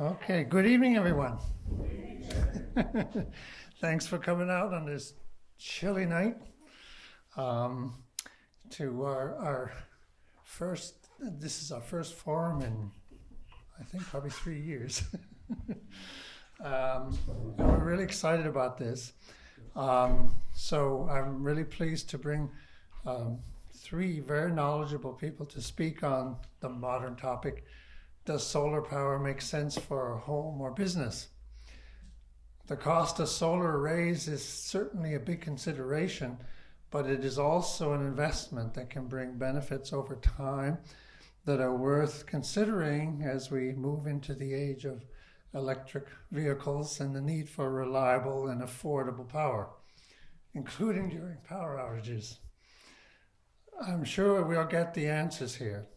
Okay, good evening, everyone. Thanks for coming out on this chilly night to our first, this is our first forum in, I think, probably 3 years. And we're really excited about this. So I'm really pleased to bring three very knowledgeable people to speak on the modern topic: does solar power make sense for a home or business? The cost of solar arrays is certainly a big consideration, but it is also an investment that can bring benefits over time that are worth considering as we move into the age of electric vehicles and the need for reliable and affordable power, including during power outages. I'm sure we'll get the answers here.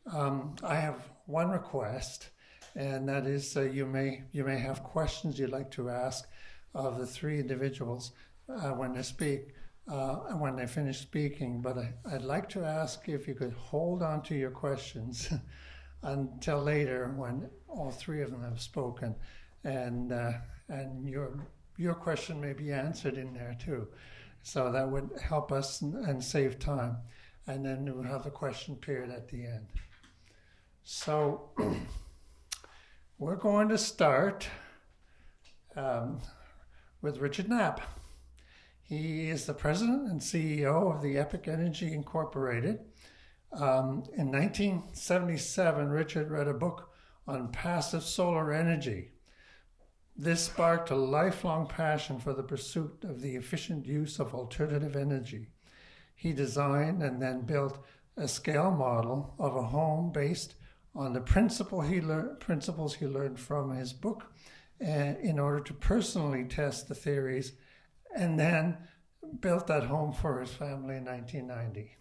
I have one request, and that is you may have questions you'd like to ask of the three individuals when they speak, when they finish speaking. But I'd like to ask if you could hold on to your questions until later when all three of them have spoken, and your question may be answered in there too. So that would help us and save time. And then we'll have the question period at the end. So we're going to start with Richard Knappe. He is the president and CEO of the Epic Energy Incorporated. In 1977, Richard read a book on passive solar energy. This sparked a lifelong passion for the pursuit of the efficient use of alternative energy. He designed and then built a scale model of a home based on the principles he learned from his book in order to personally test the theories, and then built that home for his family in 1990.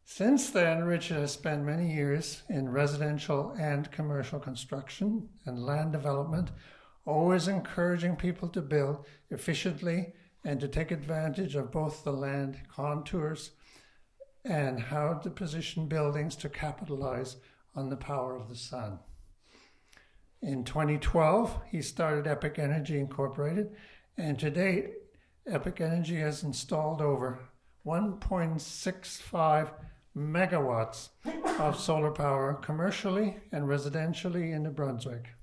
Since then, Richard has spent many years in residential and commercial construction and land development, always encouraging people to build efficiently and to take advantage of both the land contours and how to position buildings to capitalize on the power of the sun. In 2012, he started Epic Energy Incorporated, and to date, Epic Energy has installed over 1.65 megawatts of solar power commercially and residentially in New Brunswick.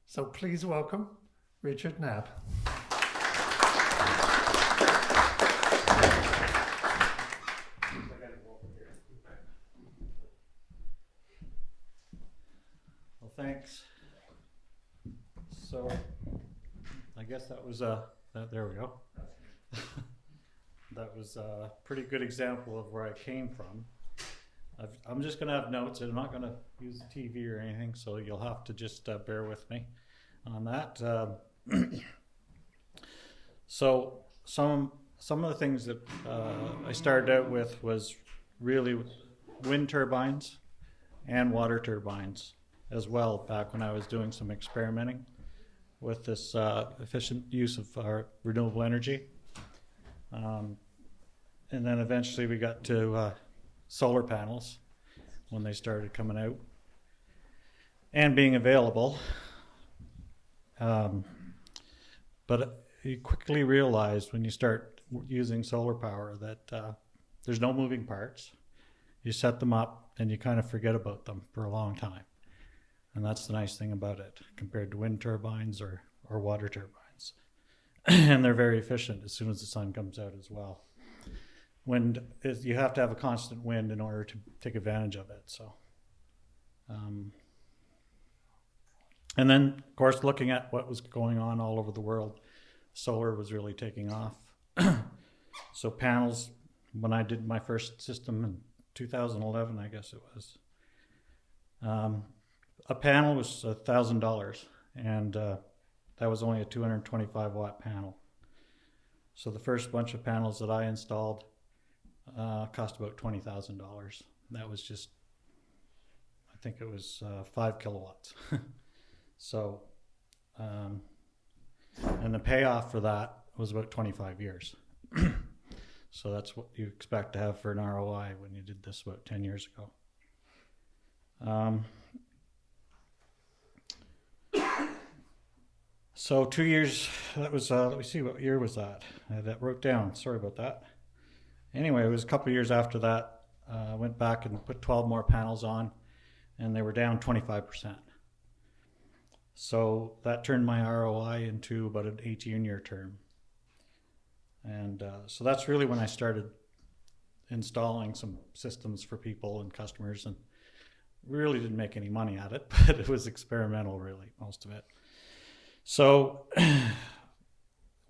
So please welcome Richard Knappe. Well, thanks. So I guess that was there we go. That was a pretty good example of where I came from. I'm just going to have notes. I'm not going to use the TV or anything, so you'll have to just bear with me on that. So some of the things that I started out with was really wind turbines and water turbines as well, back when I was doing some experimenting with this efficient use of our renewable energy. And then eventually we got to solar panels when they started coming out and being available. But you quickly realize when you start using solar power that there's no moving parts. You set them up and you kind of forget about them for a long time. And that's the nice thing about it compared to wind turbines or water turbines. And they're very efficient as soon as the sun comes out as well. Wind is, you have to have a constant wind in order to take advantage of it. So, and then of course, looking at what was going on all over the world, solar was really taking off. So panels, when I did my first system in 2011, I guess it was, a panel was $1,000, and that was only a 225 watt panel. So the first bunch of panels that I installed cost about $20,000. That was just, I think it was 5 kilowatts. So, and the payoff for that was about 25 years. So that's what you expect to have for an ROI when you did this about 10 years ago. So 2 years, that was, let me see, what year was that? I had that wrote down, sorry about that. Anyway, it was a couple of years after that, I went back and put 12 more panels on, and they were down 25%. So that turned my ROI into about an 18-year term. And so that's really when I started installing some systems for people and customers, and really didn't make any money at it, but it was experimental, really, most of it. So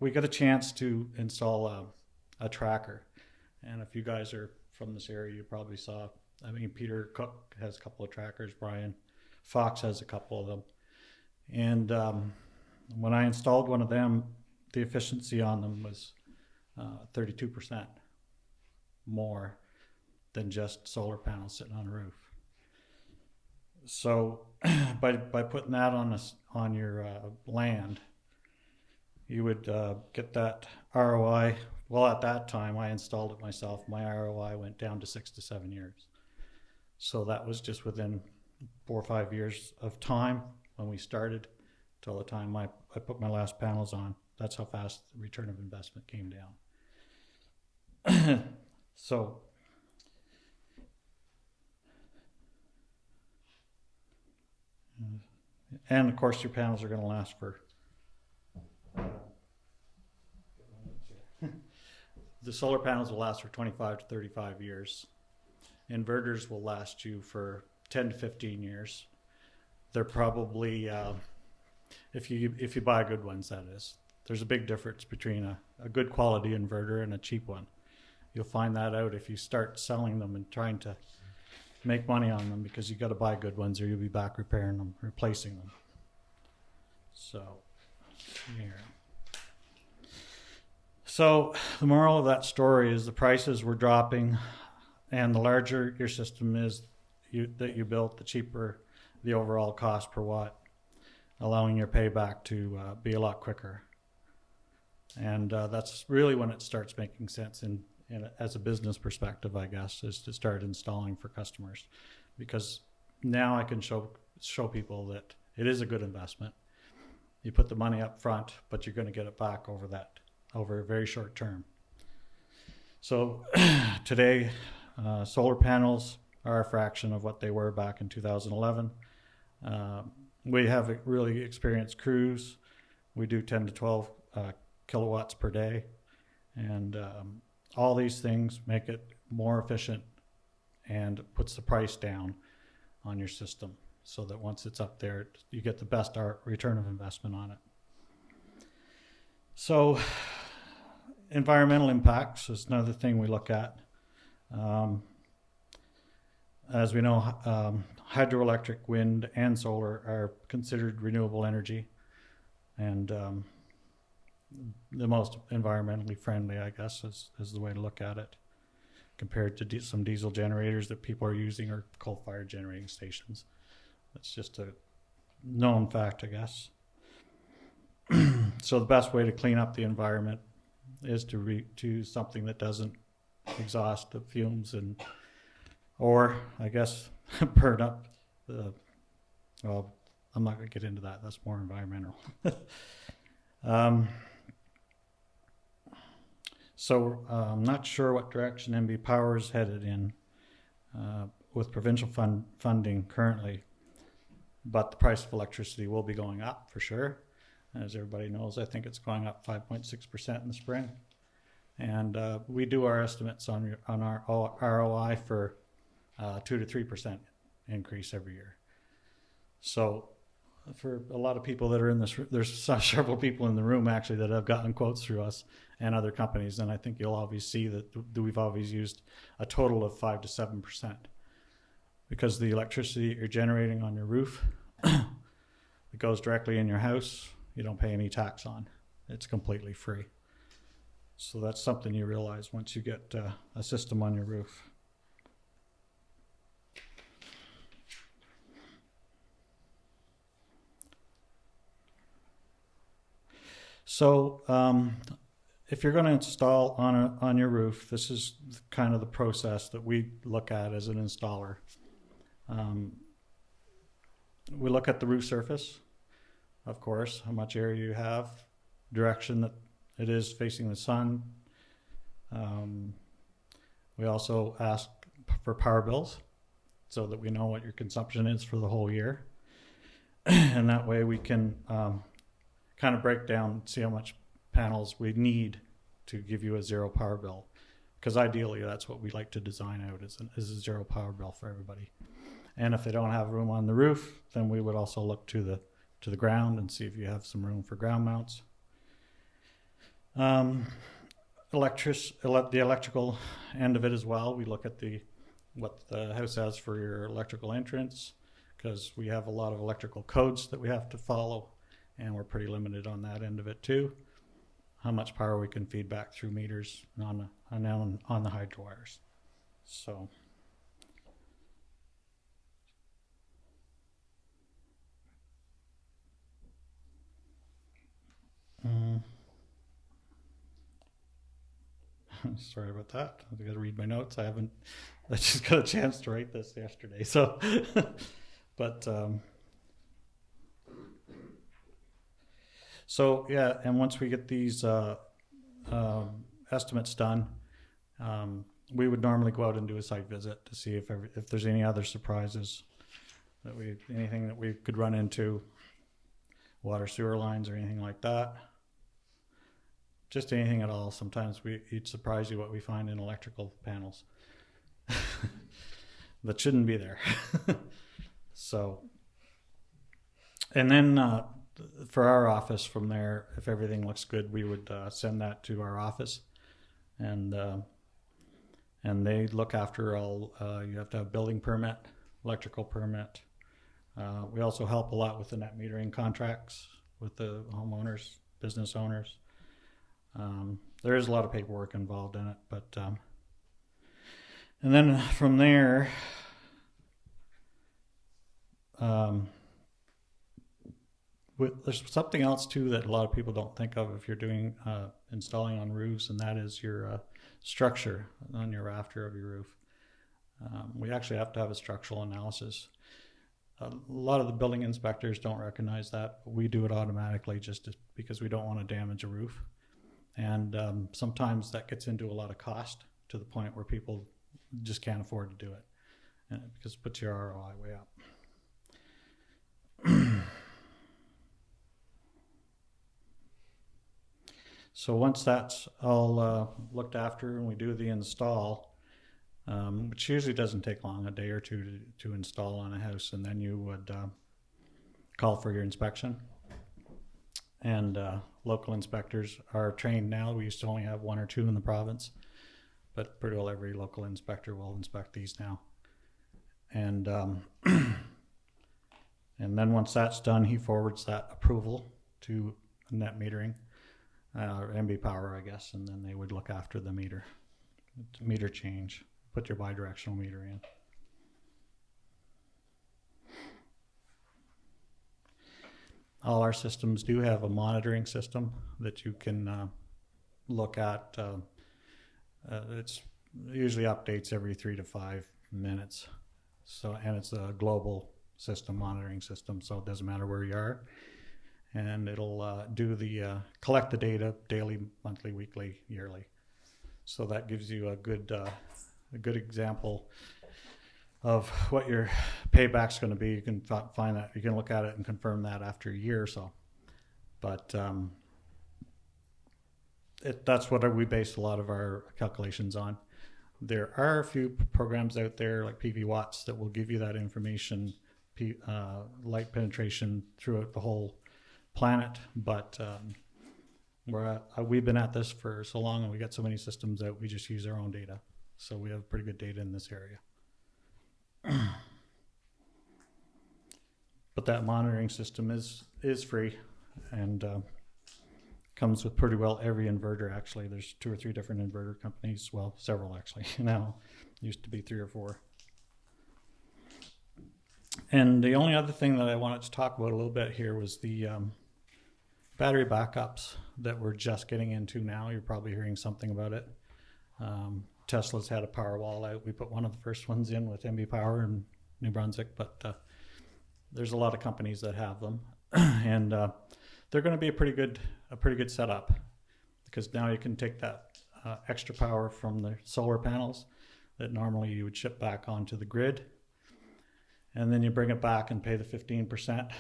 we got a chance to install a tracker. And if you guys are from this area, you probably saw, I mean, Peter Cook has a couple of trackers, Brian Fox has a couple of them. And when I installed one of them, the efficiency on them was 32% more than just solar panels sitting on a roof. So by putting that on your land, you would get that ROI. Well, at that time, I installed it myself. My ROI went down to 6 to 7 years. So that was just within 4 or 5 years of time when we started till the time I put my last panels on. That's how fast the return of investment came down. So and of course your panels are going to last for the solar panels will last for 25 to 35 years. Inverters will last you for 10 to 15 years. They're probably if you buy good ones, that is. There's a big difference between a good quality inverter and a cheap one. You'll find that out if you start selling them and trying to make money on them, because you got to buy good ones or you'll be back repairing them, replacing them. So here. So the moral of that story is the prices were dropping, and the larger your system is that you built, the cheaper the overall cost per watt, allowing your payback to be a lot quicker. And that's really when it starts making sense as a business perspective, I guess, is to start installing for customers, because now I can show people that it is a good investment. You put the money up front, but you're going to get it back over a very short term. So today, solar panels are a fraction of what they were back in 2011. We have really experienced crews. We do 10 to 12 kilowatts per day, and all these things make it more efficient and puts the price down on your system, so that once it's up there, you get the best return of investment on it. So environmental impacts is another thing we look at. As we know, hydroelectric, wind, and solar are considered renewable energy, and the most environmentally friendly, I guess, is the way to look at it, compared to some diesel generators that people are using, or coal-fired generating stations. That's just a known fact, I guess. So the best way to clean up the environment is to something that doesn't exhaust the fumes or I guess burn up the, well, I'm not going to get into that. That's more environmental. So I'm not sure what direction MB Power is headed in with provincial funding currently, but the price of electricity will be going up for sure. As everybody knows, I think it's going up 5.6% in the spring. And we do our estimates on our ROI for 2 to 3% increase every year. So for a lot of people that are in this, there's several people in the room actually that have gotten quotes through us and other companies, and I think you'll always see that we've always used a total of 5 to 7%, because the electricity you're generating on your roof, it goes directly in your house. You don't pay any tax on. It's completely free. So that's something you realize once you get a system on your roof. So if you're going to install on your roof, this is kind of the process that we look at as an installer. We look at the roof surface. of course, how much area you have, direction that it is facing the sun. We also ask for power bills so that we know what your consumption is for the whole year. And that way we can kind of break down, see how much panels we need to give you a zero power bill. Because ideally that's what we like to design out, is a zero power bill for everybody. And if they don't have room on the roof, then we would also look to the ground and see if you have some room for ground mounts. The electrical end of it as well. We look at what the house has for your electrical entrance, because we have a lot of electrical codes that we have to follow, and we're pretty limited on that end of it too. How much power we can feed back through meters on the hydro wires. So. Sorry about that. I got to read my notes. I just got a chance to write this yesterday. So, but, so yeah. And once we get these, estimates done, we would normally go out and do a site visit to see if there's any other surprises anything that we could run into, water sewer lines or anything like that. Just anything at all. Sometimes it'd surprise you what we find in electrical panels that shouldn't be there. So, and then for our office from there, if everything looks good, we would send that to our office, and they look after all. You have to have building permit, electrical permit. We also help a lot with the net metering contracts with the homeowners, business owners. There is a lot of paperwork involved in it, but and then from there, there's something else too that a lot of people don't think of if you're doing installing on roofs, and that is your structure on your rafter of your roof. We actually have to have a structural analysis. A lot of the building inspectors don't recognize that, but we do it automatically because we don't want to damage a roof. And sometimes that gets into a lot of cost to the point where people just can't afford to do it, because it puts your ROI way up. So once that's all looked after and we do the install, which usually doesn't take long, a day or two to install on a house, and then you would call for your inspection. And local inspectors are trained now. We used to only have one or two in the province, but pretty well every local inspector will inspect these now. And and then once that's done, he forwards that approval to net metering, or MB Power, I guess, and then they would look after the meter change, put your bidirectional meter in. All our systems do have a monitoring system that you can look at. It's usually updates every 3 to 5 minutes. So, and it's a global system, monitoring system, so it doesn't matter where you are. And it'll collect the data daily, monthly, weekly, yearly. So that gives you a good example of what your payback's going to be. You can find that, you can look at it and confirm that after a year or so. But that's what we base a lot of our calculations on. There are a few programs out there like PV Watts that will give you that information, light penetration throughout the whole planet. But we've been at this for so long, and we got so many systems out, we just use our own data. So we have pretty good data in this area. But that monitoring system is free, and comes with pretty well every inverter. Actually, there's 2 or 3 different inverter companies. Well, several actually. Now, used to be 3 or 4. And the only other thing that I wanted to talk about a little bit here was the battery backups that we're just getting into now. You're probably hearing something about it. Tesla's had a Powerwall out. We put one of the first ones in with MB Power in New Brunswick, but there's a lot of companies that have them. and they're going to be a pretty good setup, because now you can take that extra power from the solar panels that normally you would ship back onto the grid, and then you bring it back and pay the 15%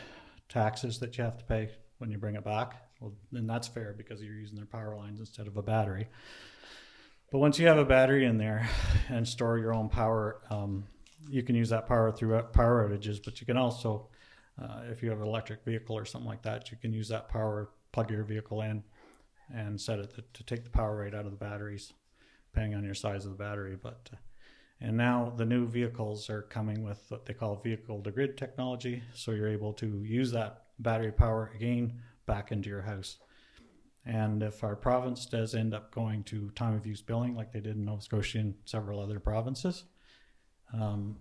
taxes that you have to pay when you bring it back. Well, then that's fair because you're using their power lines instead of a battery. But once you have a battery in there and store your own power, you can use that power through power outages, but you can also, if you have an electric vehicle or something like that, you can use that power, plug your vehicle in, and set it to take the power right out of the batteries, depending on your size of the battery. But and now the new vehicles are coming with what they call vehicle-to-grid technology, so you're able to use that battery power again back into your house. And if our province does end up going to time-of-use billing, like they did in Nova Scotia and several other provinces,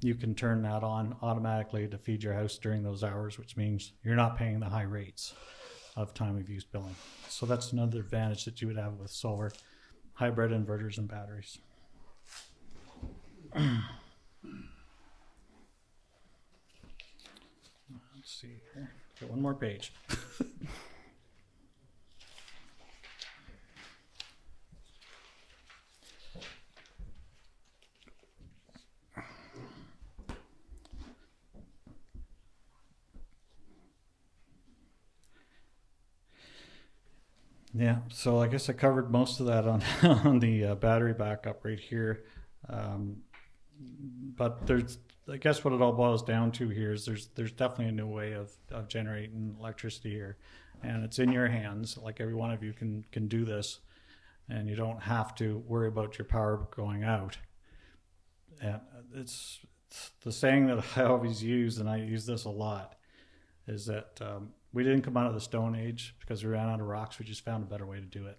you can turn that on automatically to feed your house during those hours, which means you're not paying the high rates of time-of-use billing. So that's another advantage that you would have with solar, hybrid inverters, and batteries. Let's see here. Got one more page. Yeah, so I guess I covered most of that on on the battery backup right here. But there's, I guess what it all boils down to here is there's definitely a new way of generating electricity here, and it's in your hands. Like every one of you can do this, and you don't have to worry about your power going out. And it's the saying that I always use, and I use this a lot, is that we didn't come out of the Stone Age because we ran out of rocks. We just found a better way to do it.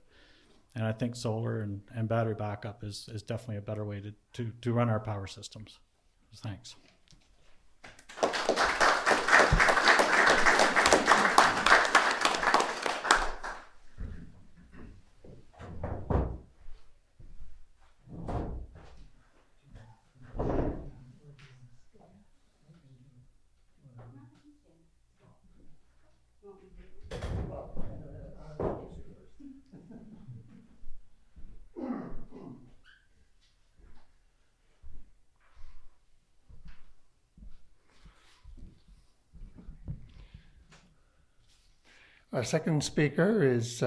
And I think solar and battery backup is definitely a better way to run our power systems. Thanks. Our second speaker is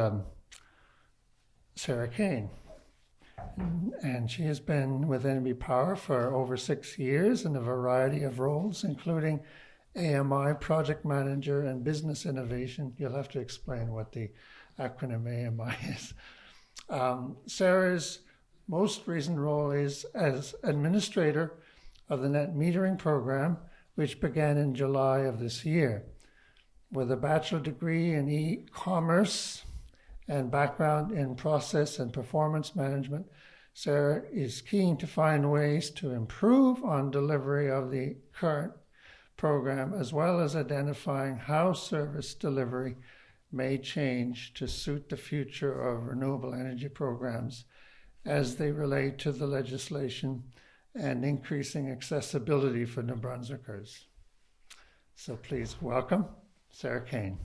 Sarah Kane, and she has been with NB Power for over 6 years in a variety of roles, including AMI Project Manager and Business Innovation. You'll have to explain what the acronym AMI is. Sarah's most recent role is as administrator of the net metering program, which began in July of this year. With a bachelor degree in e-commerce and background in process and performance management, Sarah is keen to find ways to improve on delivery of the current program, as well as identifying how service delivery may change to suit the future of renewable energy programs as they relate to the legislation and increasing accessibility for New Brunswickers. So please welcome Sarah Kane.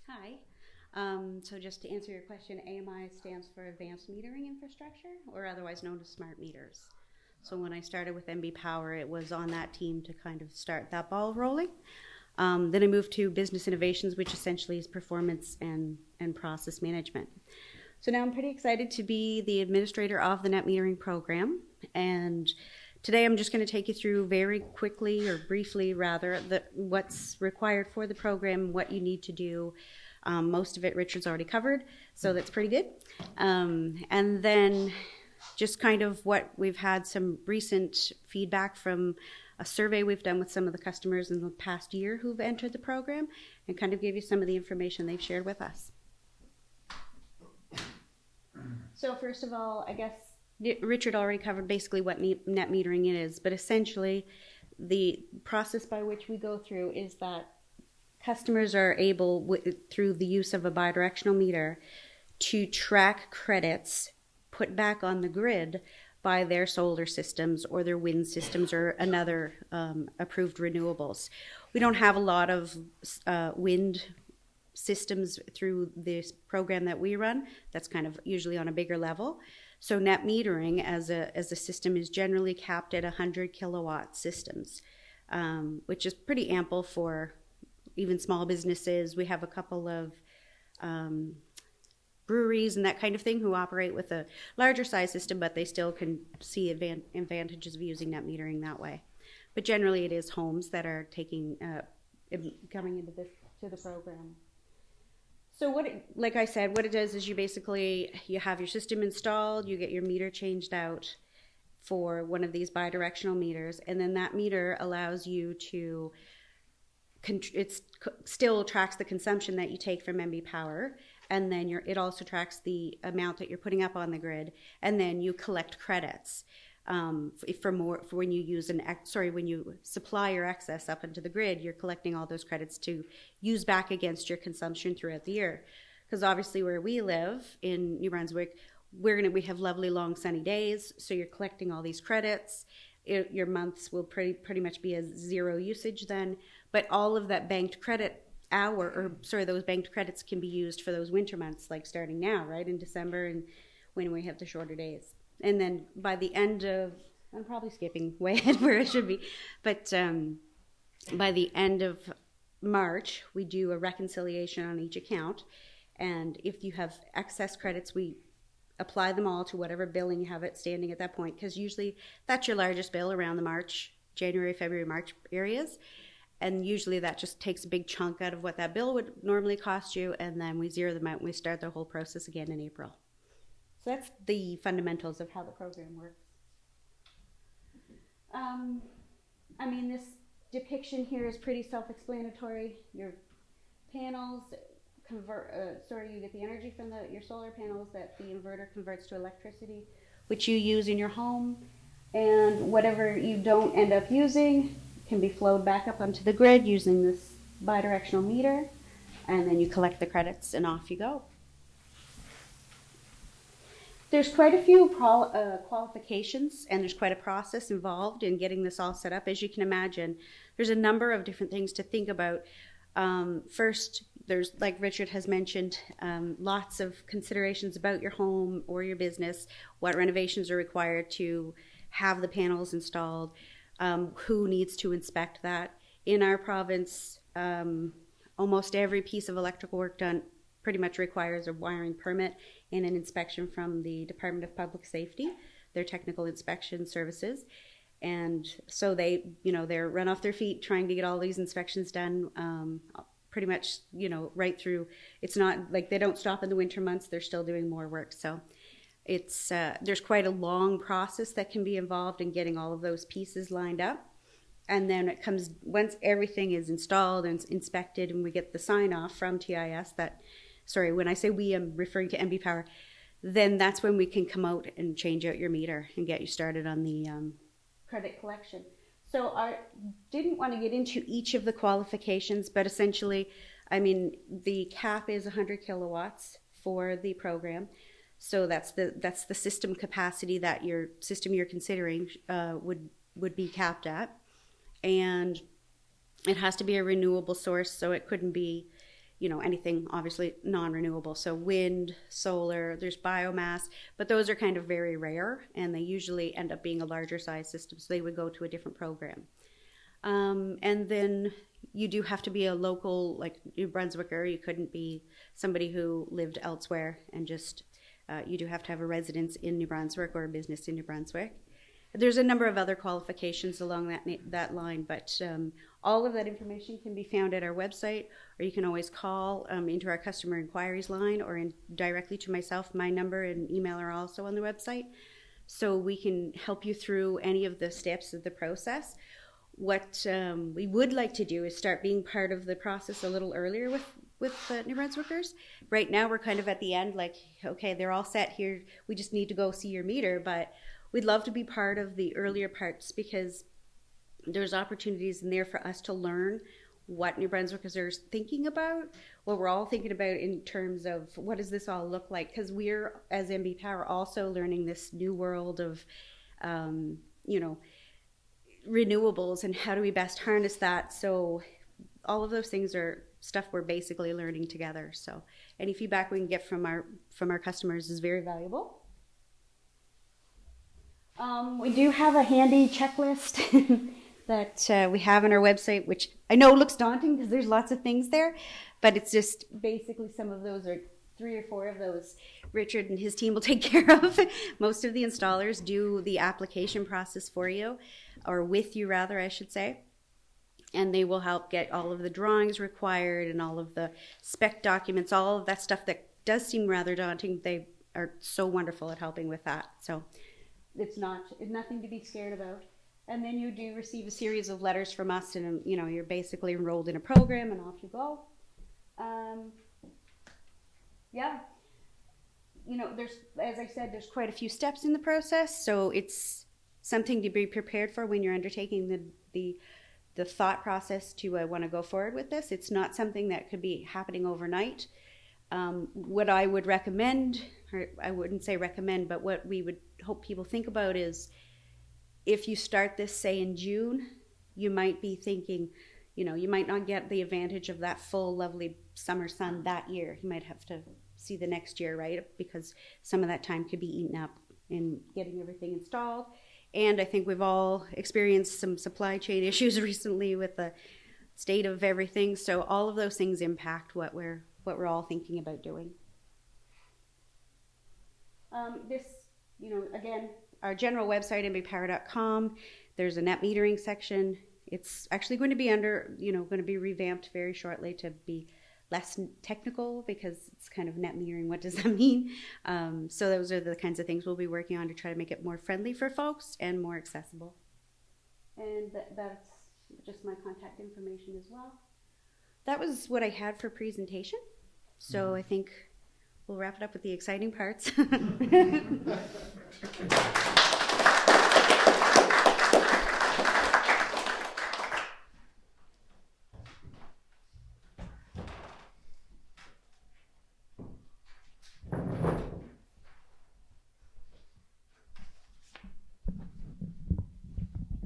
Hi. So just to answer your question, AMI stands for Advanced Metering Infrastructure, or otherwise known as smart meters. So when I started with NB Power, it was on that team to kind of start that ball rolling. Then I moved to Business Innovations, which essentially is performance and process management. So now I'm pretty excited to be the administrator of the net metering program and today I'm just going to take you through very quickly, or briefly rather, what's required for the program, what you need to do. Most of it Richard's already covered, so that's pretty good. And then just kind of what we've had some recent feedback from a survey we've done with some of the customers in the past year who've entered the program, and kind of give you some of the information they've shared with us. So first of all, I guess Richard already covered basically what net metering is, but essentially the process by which we go through is that customers are able, through the use of a bidirectional meter, to track credits put back on the grid by their solar systems or their wind systems or another approved renewables. We don't have a lot of wind systems through this program that we run. That's kind of usually on a bigger level. So net metering as a system is generally capped at 100 kilowatt systems, which is pretty ample for even small businesses. We have a couple of breweries and that kind of thing who operate with a larger size system, but they still can see advantages of using net metering that way. But generally it is homes that are coming into the program. So like I said, what it does is you have your system installed, you get your meter changed out for one of these bidirectional meters, and then that meter allows you to, it still tracks the consumption that you take from MB Power, and then it also tracks the amount that you're putting up on the grid, and then you collect credits for when you when you supply your excess up into the grid. You're collecting all those credits to use back against your consumption throughout the year. Because obviously where we live in New Brunswick, we have lovely long sunny days, so you're collecting all these credits. Your months will pretty much be a zero usage then, but all of that banked credit those banked credits can be used for those winter months, like starting now, right, in December, and when we have the shorter days. And then by the end of, I'm probably skipping way ahead where I should be, but by the end of March, we do a reconciliation on each account, and if you have excess credits, we apply them all to whatever billing you have standing at that point, because usually that's your largest bill around the January, February, March areas. And usually that just takes a big chunk out of what that bill would normally cost you, and then we zero them out and we start the whole process again in April. So that's the fundamentals of how the program works. This depiction here is pretty self-explanatory. Your panels you get the energy from your solar panels that the inverter converts to electricity, which you use in your home, and whatever you don't end up using can be flowed back up onto the grid using this bidirectional meter, and then you collect the credits and off you go. There's quite a few qualifications, and there's quite a process involved in getting this all set up. As you can imagine, there's a number of different things to think about. First, there's, like Richard has mentioned, lots of considerations about your home or your business, what renovations are required to have the panels installed, who needs to inspect that. In our province, almost every piece of electrical work done pretty much requires a wiring permit and an inspection from the Department of Public Safety, their technical inspection services. And so they're run off their feet trying to get all these inspections done, pretty much, right through. It's not like they don't stop in the winter months, they're still doing more work. So it's there's quite a long process that can be involved in getting all of those pieces lined up. And then once everything is installed and inspected and we get the sign off from TIS when I say we, I'm referring to MB Power, then that's when we can come out and change out your meter and get you started on the credit collection. So I didn't want to get into each of the qualifications, but essentially, the cap is 100 kilowatts for the program. So that's the system capacity that your system you're considering would be capped at. And it has to be a renewable source, so it couldn't be, anything obviously non-renewable. So wind, solar, there's biomass, but those are kind of very rare, and they usually end up being a larger size system, so they would go to a different program. And then you do have to be a local, like New Brunswicker. You couldn't be somebody who lived elsewhere, and just you do have to have a residence in New Brunswick or a business in New Brunswick. there's a number of other qualifications along that line, but all of that information can be found at our website, or you can always call into our customer inquiries line, or directly to myself. My number and email are also on the website, so we can help you through any of the steps of the process. What we would like to do is start being part of the process a little earlier with New Brunswickers. Right now we're kind of at the end, like, okay, they're all set here, we just need to go see your meter, but we'd love to be part of the earlier parts, because there's opportunities in there for us to learn what New Brunswickers are thinking about, what we're all thinking about in terms of what does this all look like, because we're, as MB Power, also learning this new world of renewables and how do we best harness that. So all of those things are stuff we're basically learning together. So any feedback we can get from our customers is very valuable. We do have a handy checklist that we have on our website, which I know looks daunting because there's lots of things there, but it's just basically some of those, are 3 or 4 of those Richard and his team will take care of. Most of the installers do the application process for you, or with you rather, I should say. And they will help get all of the drawings required and all of the spec documents, all of that stuff that does seem rather daunting. They are so wonderful at helping with that. So it's nothing to be scared about. And then you do receive a series of letters from us, and you're basically enrolled in a program, and off you go. There's, as I said, there's quite a few steps in the process, so it's something to be prepared for when you're undertaking the thought process to want to go forward with this. It's not something that could be happening overnight. What I would recommend, or I wouldn't say recommend, but what we would hope people think about is, if you start this, say, in June, you might be thinking, you might not get the advantage of that full, lovely summer sun that year. You might have to see the next year, right? Because some of that time could be eaten up in getting everything installed. And I think we've all experienced some supply chain issues recently with the state of everything. So all of those things impact what we're all thinking about doing. Again, our general website, mbpower.com, there's a net metering section. It's actually going to be going to be revamped very shortly to be less technical, because it's kind of net metering. What does that mean? So those are the kinds of things we'll be working on to try to make it more friendly for folks and more accessible. And that's just my contact information as well. That was what I had for presentation. So I think we'll wrap it up with the exciting parts. You're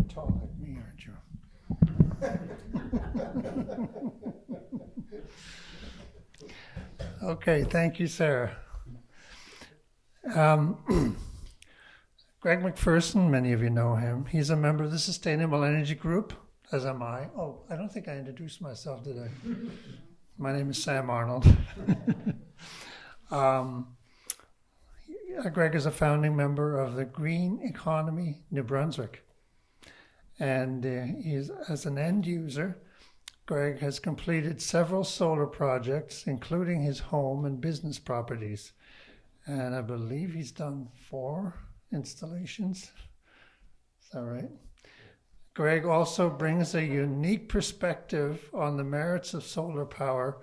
tall like me, aren't you? Okay, thank you, Sarah. Greg MacPherson, many of you know him. He's a member of the Sustainable Energy Group, as am I. Oh, I don't think I introduced myself, did I? My name is Sam Arnold. Greg is a founding member of the Green Economy New Brunswick. And as an end user, Greg has completed several solar projects, including his home and business properties. And I believe he's done 4 installations. Is that right? Greg also brings a unique perspective on the merits of solar power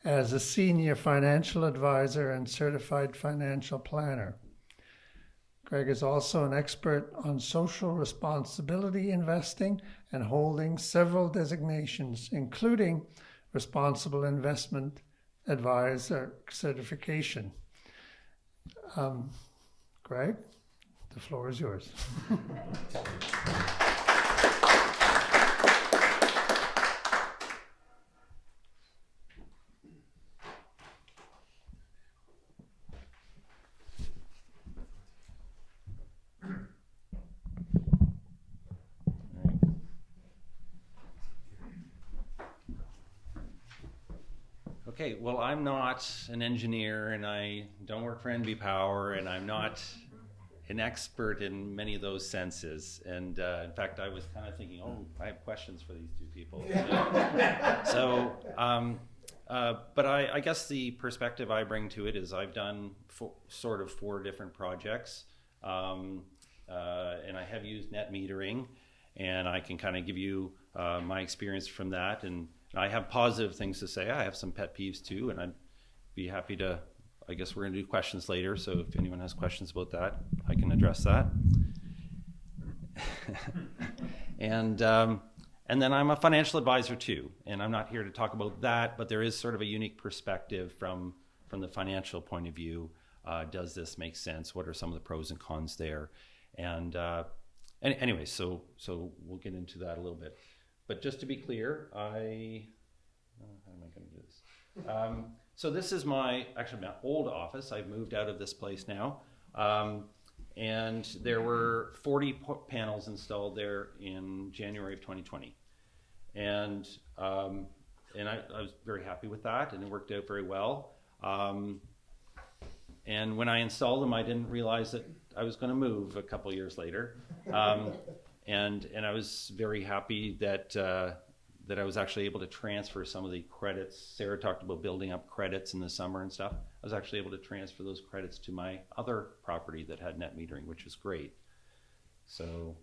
as a senior financial advisor and certified financial planner. Greg is also an expert on social responsibility investing and holding several designations, including Responsible Investment Advisor certification. Greg, the floor is yours. Okay, well, I'm not an engineer, and I don't work for NB Power, and I'm not an expert in many of those senses. And in fact, I was kind of thinking, oh, I have questions for these two people. But I guess the perspective I bring to it is I've done sort of 4 different projects, and I have used net metering, and I can kind of give you my experience from that. And I have positive things to say. I have some pet peeves too, and I'd be happy to, I guess we're going to do questions later, so if anyone has questions about that, I can address that. And then I'm a financial advisor too, and I'm not here to talk about that, but there is sort of a unique perspective from the financial point of view. Does this make sense? What are some of the pros and cons there? And anyway, so we'll get into that a little bit. But just to be clear, how am I going to do this? So this is my old office. I've moved out of this place now. And there were 40 panels installed there in January of 2020. And I was very happy with that, and it worked out very well. And when I installed them, I didn't realize that I was going to move a couple years later. And I was very happy that I was actually able to transfer some of the credits. Sarah talked about building up credits in the summer and stuff. I was actually able to transfer those credits to my other property that had net metering, which is great. So,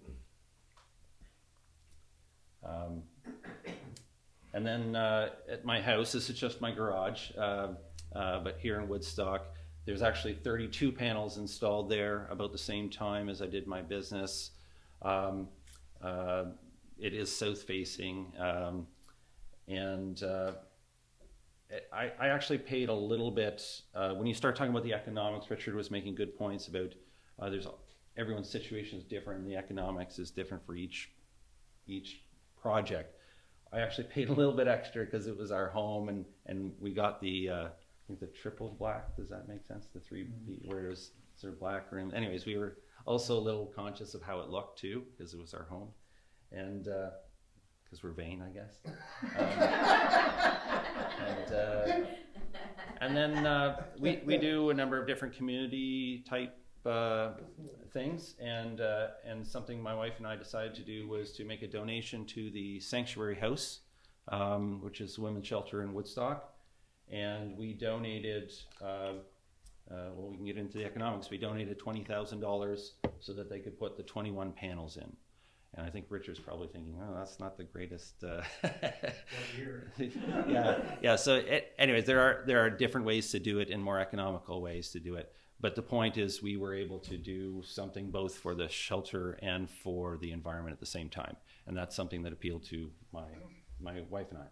and then at my house, this is just my garage, but here in Woodstock, there's actually 32 panels installed there about the same time as I did my business. It is south facing, and I actually paid a little bit. When you start talking about the economics, Richard was making good points about everyone's situation is different, and the economics is different for each project. I actually paid a little bit extra because it was our home, and we got the I think the triple black. Does that make sense? The 3 where it was sort of black rim. Anyways, we were also a little conscious of how it looked too, because it was our home, and because we're vain, I guess. And then we do a number of different community type things, and something my wife and I decided to do was to make a donation to the Sanctuary House, which is a women's shelter in Woodstock, and we donated. Well, we can get into the economics. We donated $20,000 so that they could put the 21 panels in. And I think Richard's probably thinking, oh, that's not the greatest. Yeah. So anyways, there are different ways to do it and more economical ways to do it. But the point is we were able to do something both for the shelter and for the environment at the same time. And that's something that appealed to my wife and I.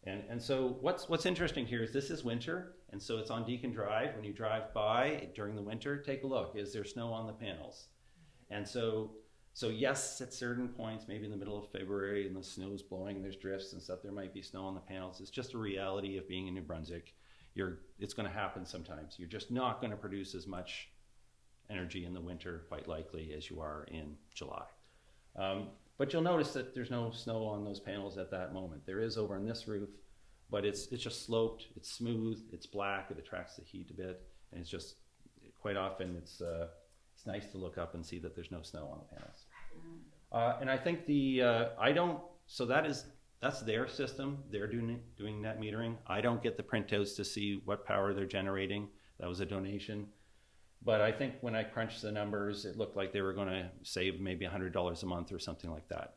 And so what's interesting here is this is winter, and so it's on Deacon Drive. When you drive by during the winter, take a look. Is there snow on the panels? And so yes, at certain points, maybe in the middle of February and the snow's blowing, there's drifts and stuff, there might be snow on the panels. It's just a reality of being in New Brunswick. It's going to happen sometimes. You're just not going to produce as much energy in the winter, quite likely, as you are in July. But you'll notice that there's no snow on those panels at that moment. There is over on this roof, but it's just sloped, it's smooth, it's black, it attracts the heat a bit, and it's just, quite often it's nice to look up and see that there's no snow on the panels. And I think that's their system. They're doing net metering. I don't get the printouts to see what power they're generating. That was a donation. But I think when I crunched the numbers, it looked like they were going to save maybe $100 a month or something like that.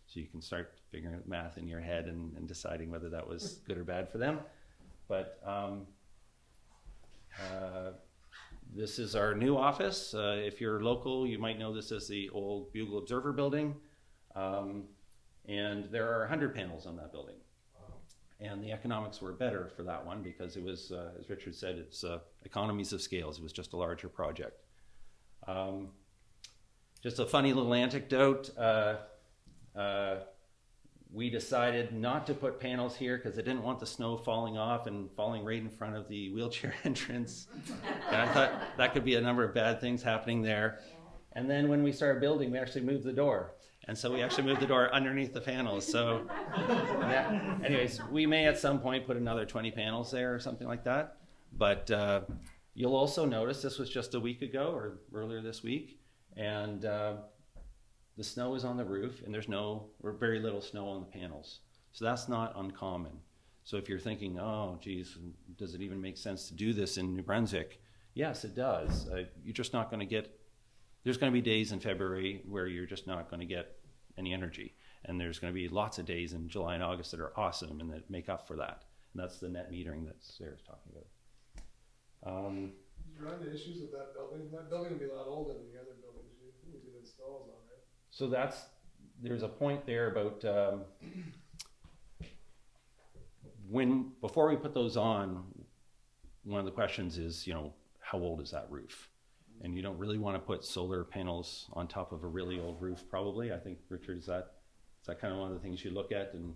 So you can start figuring out math in your head and deciding whether that was good or bad for them. But this is our new office. If you're local, you might know this as the old Bugle Observer building. And there are 100 panels on that building. And the economics were better for that one because it was, as Richard said, it's economies of scales. It was just a larger project. Just a funny little anecdote. We decided not to put panels here because I didn't want the snow falling off and falling right in front of the wheelchair entrance. And I thought that could be a number of bad things happening there. And then when we started building, we actually moved the door. And so we actually moved the door underneath the panels. So anyways, we may at some point put another 20 panels there or something like that. But You'll also notice this was just a week ago or earlier this week, and the snow is on the roof, and there's no or very little snow on the panels. So that's not uncommon. So if you're thinking, oh, geez, does it even make sense to do this in New Brunswick? Yes, it does. You're just not going to get, there's going to be days in February where you're just not going to get any energy. And there's going to be lots of days in July and August that are awesome and that make up for that. And that's the net metering that Sarah's talking about. You run into issues with that building? That building will be a lot older than the other buildings you did installs on, right? So there's a point there about before we put those on, one of the questions is, how old is that roof? And you don't really want to put solar panels on top of a really old roof, probably. I think, Richard, is that kind of one of the things you look at? And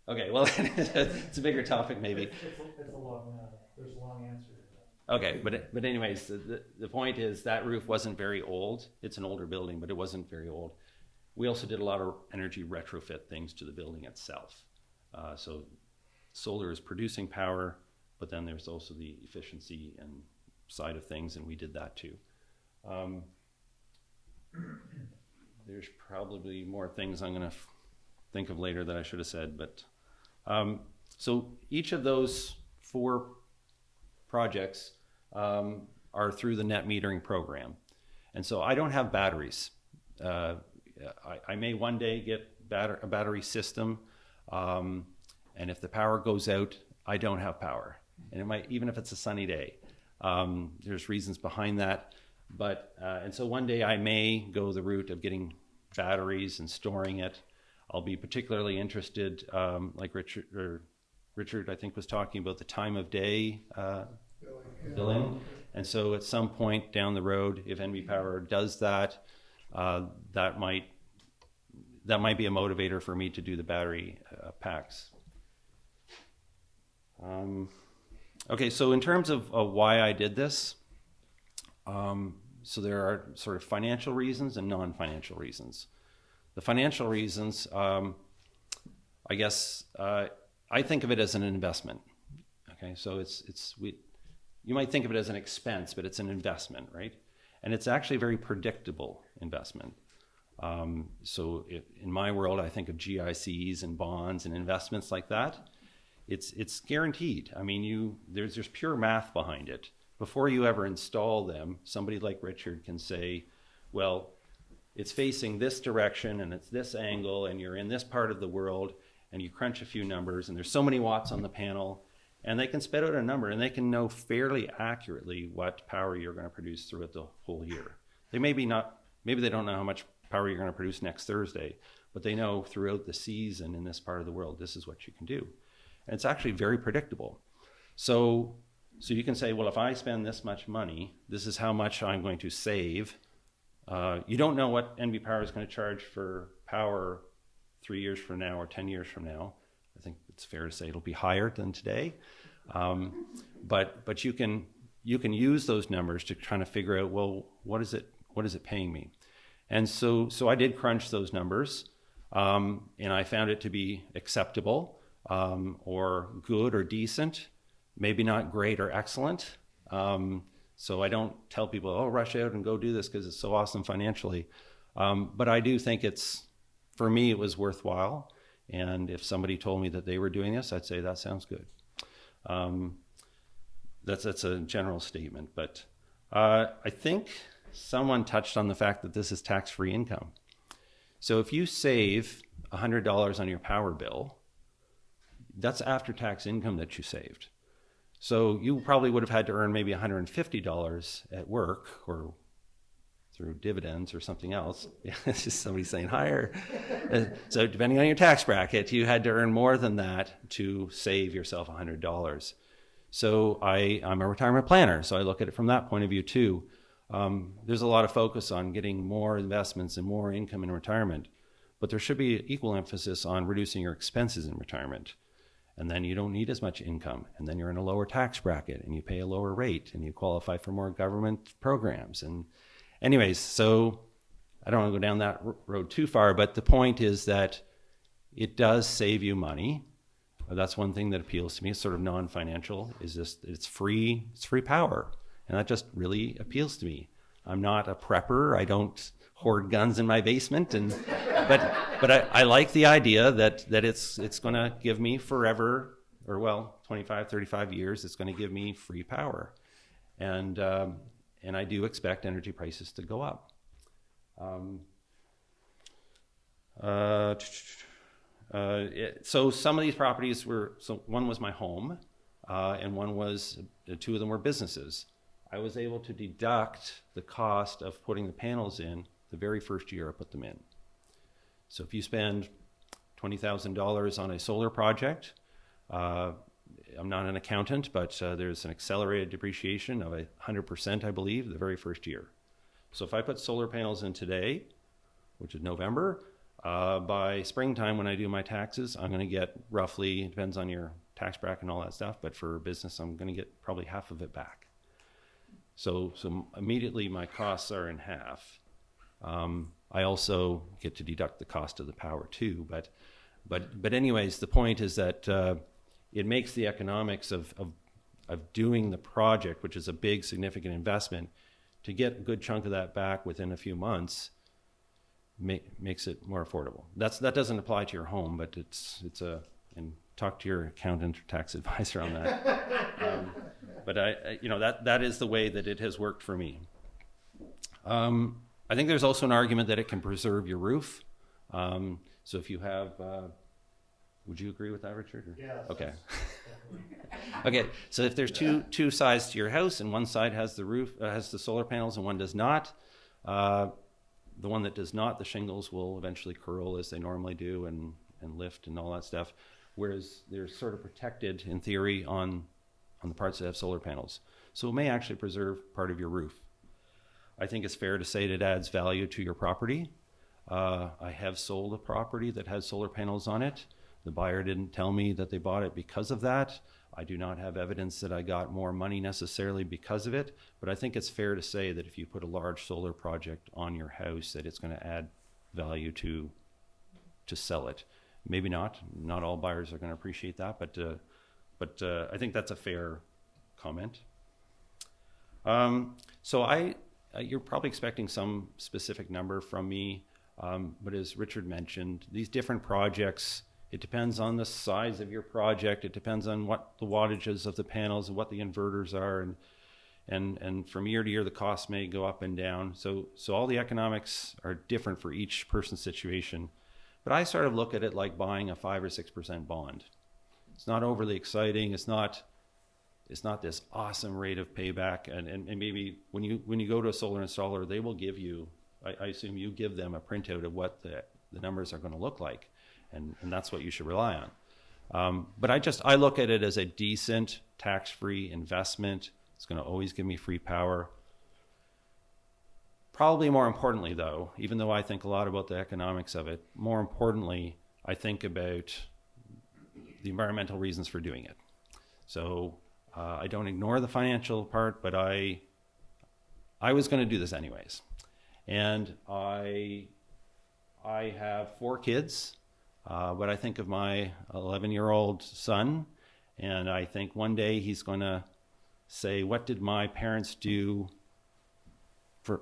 okay, well, it's a bigger topic, maybe. It's a long, there's a long answer to that. Okay, but anyways, the point is that roof wasn't very old. It's an older building, but it wasn't very old. We also did a lot of energy retrofit things to the building itself. So solar is producing power, but then there's also the efficiency and side of things, and we did that too. There's probably more things I'm going to think of later that I should have said, but so each of those 4 projects are through the net metering program. And so I don't have batteries. I may one day get a battery system, and if the power goes out, I don't have power. And it might, even if it's a sunny day. There's reasons behind that. But and so one day I may go the route of getting batteries and storing it. I'll be particularly interested, like Richard, I think, was talking about the time of day billing. And so at some point down the road, if NB Power does that, that might be a motivator for me to do the battery packs. Okay, so in terms of why I did this, so there are sort of financial reasons and non-financial reasons. The financial reasons, I guess, I think of it as an investment. Okay, so you might think of it as an expense, but it's an investment, right? And it's actually a very predictable investment. So in my world, I think of GICs and bonds and investments like that. It's guaranteed. I mean, there's pure math behind it. Before you ever install them, somebody like Richard can say, well, it's facing this direction and it's this angle and you're in this part of the world, and you crunch a few numbers and there's so many watts on the panel, and they can spit out a number and they can know fairly accurately what power you're going to produce throughout the whole year. Maybe they don't know how much power you're going to produce next Thursday, but they know throughout the season in this part of the world, this is what you can do. And it's actually very predictable. So you can say, well, if I spend this much money, this is how much I'm going to save. You don't know what NB Power is going to charge for power 3 years from now or 10 years from now. I think it's fair to say it'll be higher than today. But you can use those numbers to kind of figure out, well, what is it paying me? And so I did crunch those numbers, and I found it to be acceptable, or good or decent, maybe not great or excellent. So I don't tell people, oh, rush out and go do this because it's so awesome financially. But I do think for me, it was worthwhile. And if somebody told me that they were doing this, I'd say that sounds good. That's a general statement. But I think someone touched on the fact that this is tax-free income. So if you save $100 on your power bill, that's after-tax income that you saved. So you probably would have had to earn maybe $150 at work or through dividends or something else. It's just somebody saying higher. So depending on your tax bracket, you had to earn more than that to save yourself $100. So I'm a retirement planner, so I look at it from that point of view too. There's a lot of focus on getting more investments and more income in retirement, but there should be equal emphasis on reducing your expenses in retirement. And then you don't need as much income, and then you're in a lower tax bracket and you pay a lower rate and you qualify for more government programs. And anyways, so I don't want to go down that road too far, but the point is that it does save you money. That's one thing that appeals to me. It's sort of non-financial. Is just it's free power, and that just really appeals to me. I'm not a prepper. I don't hoard guns in my basement, but I like the idea that it's going to give me forever, or well, 25, 35 years. It's going to give me free power, and I do expect energy prices to go up. So some of these properties one was my home, and two of them were businesses. I was able to deduct the cost of putting the panels in the very first year I put them in. So if you spend $20,000 on a solar project, I'm not an accountant, but there's an accelerated depreciation of 100%, I believe, the very first year. So if I put solar panels in today, which is November, by springtime when I do my taxes, I'm going to get roughly, it depends on your tax bracket and all that stuff, but for business, I'm going to get probably half of it back. So immediately my costs are in half. I also get to deduct the cost of the power too, but anyways, the point is that it makes the economics of doing the project, which is a big significant investment, to get a good chunk of that back within a few months makes it more affordable. That doesn't apply to your home, but and talk to your accountant or tax advisor on that. But that is the way that it has worked for me. I think there's also an argument that it can preserve your roof. So if you have, would you agree with that, Richard? Yes. Okay. Okay. So if there's two sides to your house, and one side has the roof, has the solar panels, and one does not, the one that does not, the shingles will eventually curl as they normally do and lift and all that stuff. Whereas they're sort of protected in theory on the parts that have solar panels. So it may actually preserve part of your roof. I think it's fair to say that it adds value to your property. I have sold a property that had solar panels on it. The buyer didn't tell me that they bought it because of that. I do not have evidence that I got more money necessarily because of it, but I think it's fair to say that if you put a large solar project on your house, that it's going to add value to sell it. Maybe not. Not all buyers are going to appreciate that, but I think that's a fair comment. So you're probably expecting some specific number from me, but as Richard mentioned, these different projects, it depends on the size of your project. It depends on what the wattages of the panels and what the inverters are, and from year to year the costs may go up and down. So all the economics are different for each person's situation. But I sort of look at it like buying a 5 or 6% bond. It's not overly exciting. It's not this awesome rate of payback. And maybe when you go to a solar installer, they will give you, I assume you give them a printout of what the numbers are going to look like. And that's what you should rely on. But I look at it as a decent tax-free investment. It's going to always give me free power. Probably more importantly, though, even though I think a lot about the economics of it, more importantly, I think about the environmental reasons for doing it. So I don't ignore the financial part, but I was going to do this anyways. And I have 4 kids. But I think of my 11-year-old son, and I think one day he's going to say, what did my parents do for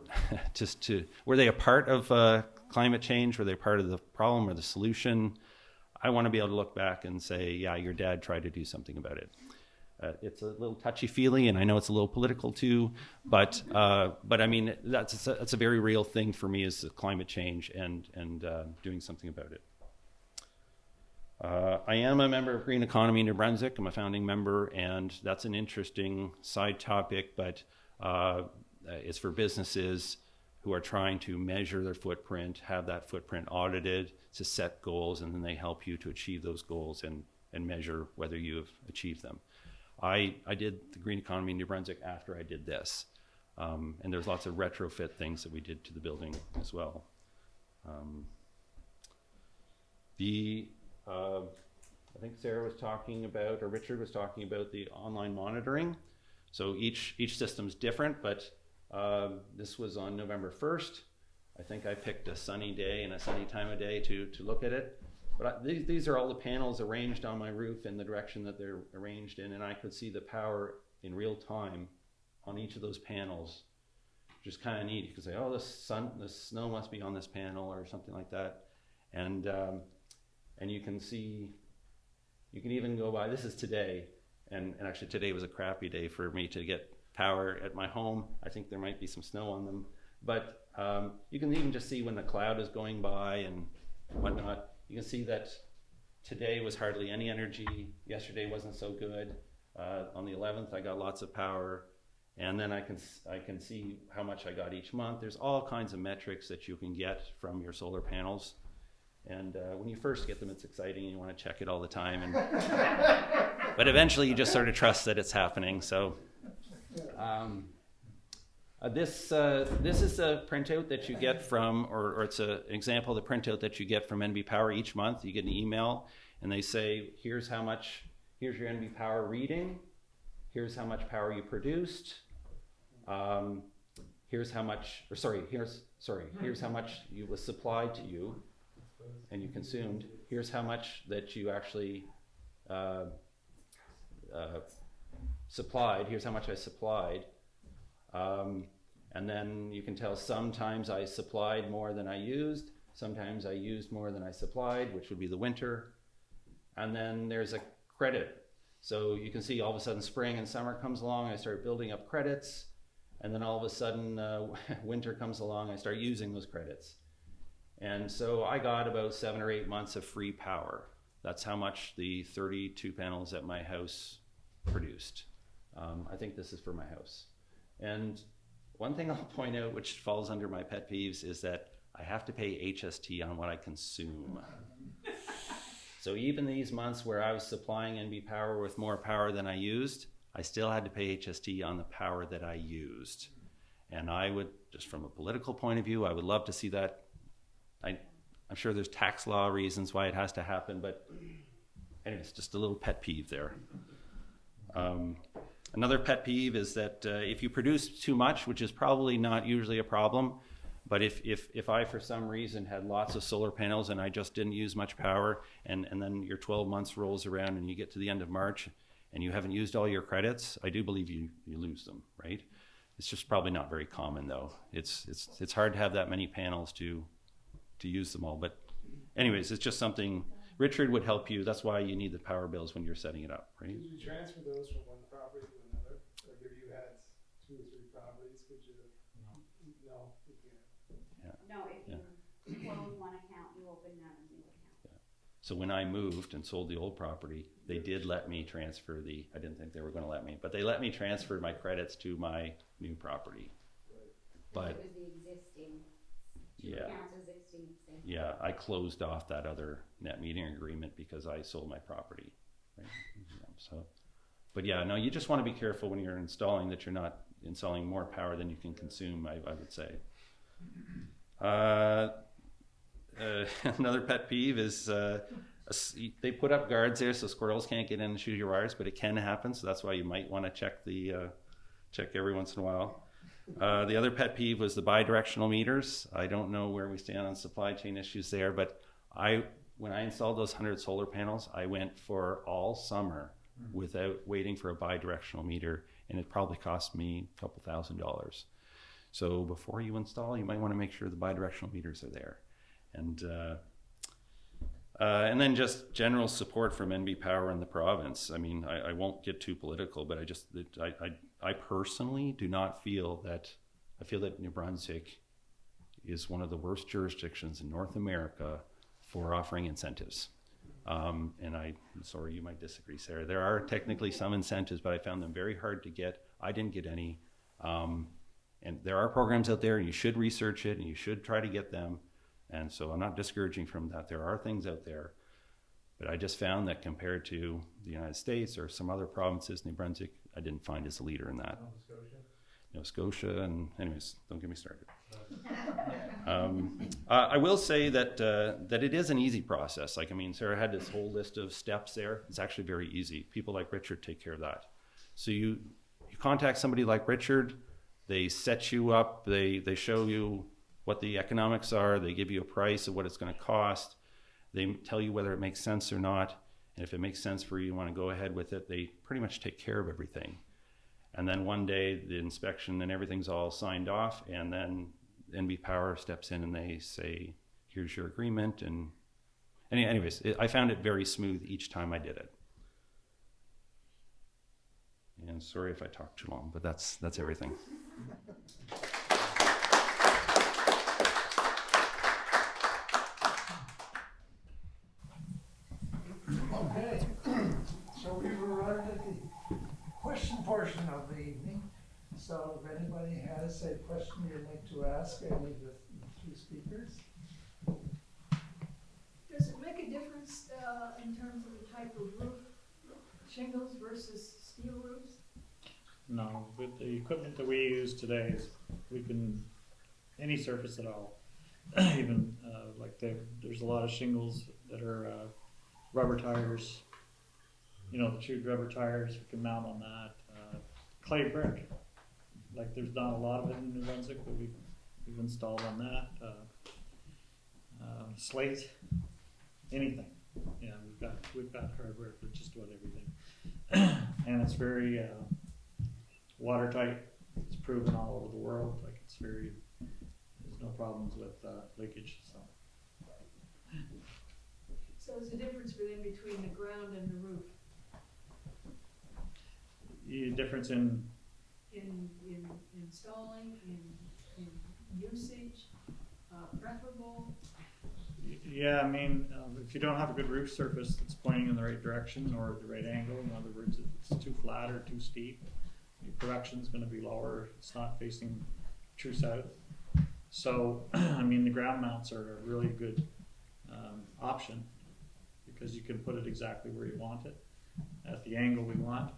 were they a part of climate change? Were they part of the problem or the solution? I want to be able to look back and say, yeah, your dad tried to do something about it. It's a little touchy-feely, and I know it's a little political too, but I mean, that's a very real thing for me, is climate change and doing something about it. I am a member of Green Economy New Brunswick. I'm a founding member, and that's an interesting side topic, but it's for businesses who are trying to measure their footprint, have that footprint audited, to set goals, and then they help you to achieve those goals and measure whether you have achieved them. I did the Green Economy New Brunswick after I did this, and there's lots of retrofit things that we did to the building as well. I think Sarah was talking about, or Richard was talking about, the online monitoring. So each system's different, but this was on November 1st. I think I picked a sunny day and a sunny time of day to look at it. But these are all the panels arranged on my roof in the direction that they're arranged in, and I could see the power in real time on each of those panels, which is kind of neat. You could say, oh, the snow must be on this panel or something like that. And you can see, you can even go by, this is today, and actually today was a crappy day for me to get power at my home. I think there might be some snow on them. But you can even just see when the cloud is going by and whatnot. You can see that today was hardly any energy. Yesterday wasn't so good. On the 11th, I got lots of power. And then I can see how much I got each month. There's all kinds of metrics that you can get from your solar panels. And when you first get them, it's exciting. You want to check it all the time. But eventually, you just sort of trust that it's happening. So this is a printout that you get from, or it's an example of the printout that you get from NB Power each month. You get an email, and they say, here's your NB Power reading. Here's how much power you produced. Here's how much was supplied to you and you consumed. Here's how much that you actually supplied. Here's how much I supplied. And then you can tell sometimes I supplied more than I used. Sometimes I used more than I supplied, which would be the winter. And then there's a credit. So you can see all of a sudden spring and summer comes along, I start building up credits, and then all of a sudden winter comes along, I start using those credits. And so I got about 7 or 8 months of free power. That's how much the 32 panels at my house produced. I think this is for my house. And one thing I'll point out, which falls under my pet peeves, is that I have to pay HST on what I consume. So even these months where I was supplying NB Power with more power than I used, I still had to pay HST on the power that I used. And I would, just from a political point of view, I would love to see that. I'm sure there's tax law reasons why it has to happen, but anyways, just a little pet peeve there. Another pet peeve is that if you produce too much, which is probably not usually a problem, but if I, for some reason, had lots of solar panels and I just didn't use much power, and then your 12 months rolls around and you get to the end of March and you haven't used all your credits, I do believe you lose them, right? It's just probably not very common, though. It's hard to have that many panels to use them all. But anyways, it's just something. Richard would help you. That's why you need the power bills when you're setting it up, right? Could you transfer those from one property to another? Like if you had 2 or 3 properties, could you? No, you can't. No, if you close one account, you open another new account. Yeah. So when I moved and sold the old property, they did let me transfer I didn't think they were going to let me, but they let me transfer my credits to my new property. Right. But it was the existing. Yeah. Accounts as existing. Yeah, I closed off that other net metering agreement because I sold my property. Right? Yeah, so, but yeah, no, you just want to be careful when you're installing that you're not installing more power than you can consume, I would say. Another pet peeve is they put up guards there so squirrels can't get in and shoot your wires, but it can happen, so that's why you might want to check every once in a while. The other pet peeve was the bidirectional meters. I don't know where we stand on supply chain issues there, but when I installed those 100 solar panels, I went for all summer without waiting for a bidirectional meter, and it probably cost me a couple $1,000s. So before you install, you might want to make sure the bidirectional meters are there. And then just general support from NB Power in the province. I mean, I won't get too political, but I personally do not feel that, I feel that New Brunswick is one of the worst jurisdictions in North America for offering incentives. And I'm sorry, you might disagree, Sarah. There are technically some incentives, but I found them very hard to get. I didn't get any. And there are programs out there, and you should research it, and you should try to get them. And so I'm not discouraging from that. There are things out there. But I just found that compared to the United States or some other provinces, New Brunswick, I didn't find as a leader in that. Nova Scotia, and anyways, don't get me started. I will say that it is an easy process. Like, I mean, Sarah had this whole list of steps there. It's actually very easy. People like Richard take care of that. So you contact somebody like Richard, they set you up, they show you what the economics are, they give you a price of what it's going to cost. They tell you whether it makes sense or not. And if it makes sense for you, you want to go ahead with it. They pretty much take care of everything. And then one day the inspection and everything's all signed off, and then NB Power steps in and they say, here's your agreement. And anyways, I found it very smooth each time I did it. And sorry if I talked too long, but that's everything. Okay, so we've arrived at the question portion of the evening. So if anybody has a question you'd like to ask any of the three speakers. Does it make a difference in terms of the type of roof, shingles versus steel roofs? No, with the equipment that we use today, is we can, any surface at all, even like there's a lot of shingles that are rubber tires, you know, the chewed rubber tires, we can mount on that. Clay brick, like there's not a lot of it in New Brunswick, but we've installed on that. Slate, anything. Yeah, we've got hardware for just about everything. And it's very watertight. It's proven all over the world. Like there's no problems with leakage. So there's a difference then between the ground and the roof The difference in in installing, in usage, preferable. yeah, I mean, if you don't have a good roof surface that's pointing in the right direction or the right angle, in other words, if it's too flat or too steep, your production's going to be lower. It's not facing true south. So, I mean, the ground mounts are a really good option because you can put it exactly where you want it at the angle we want.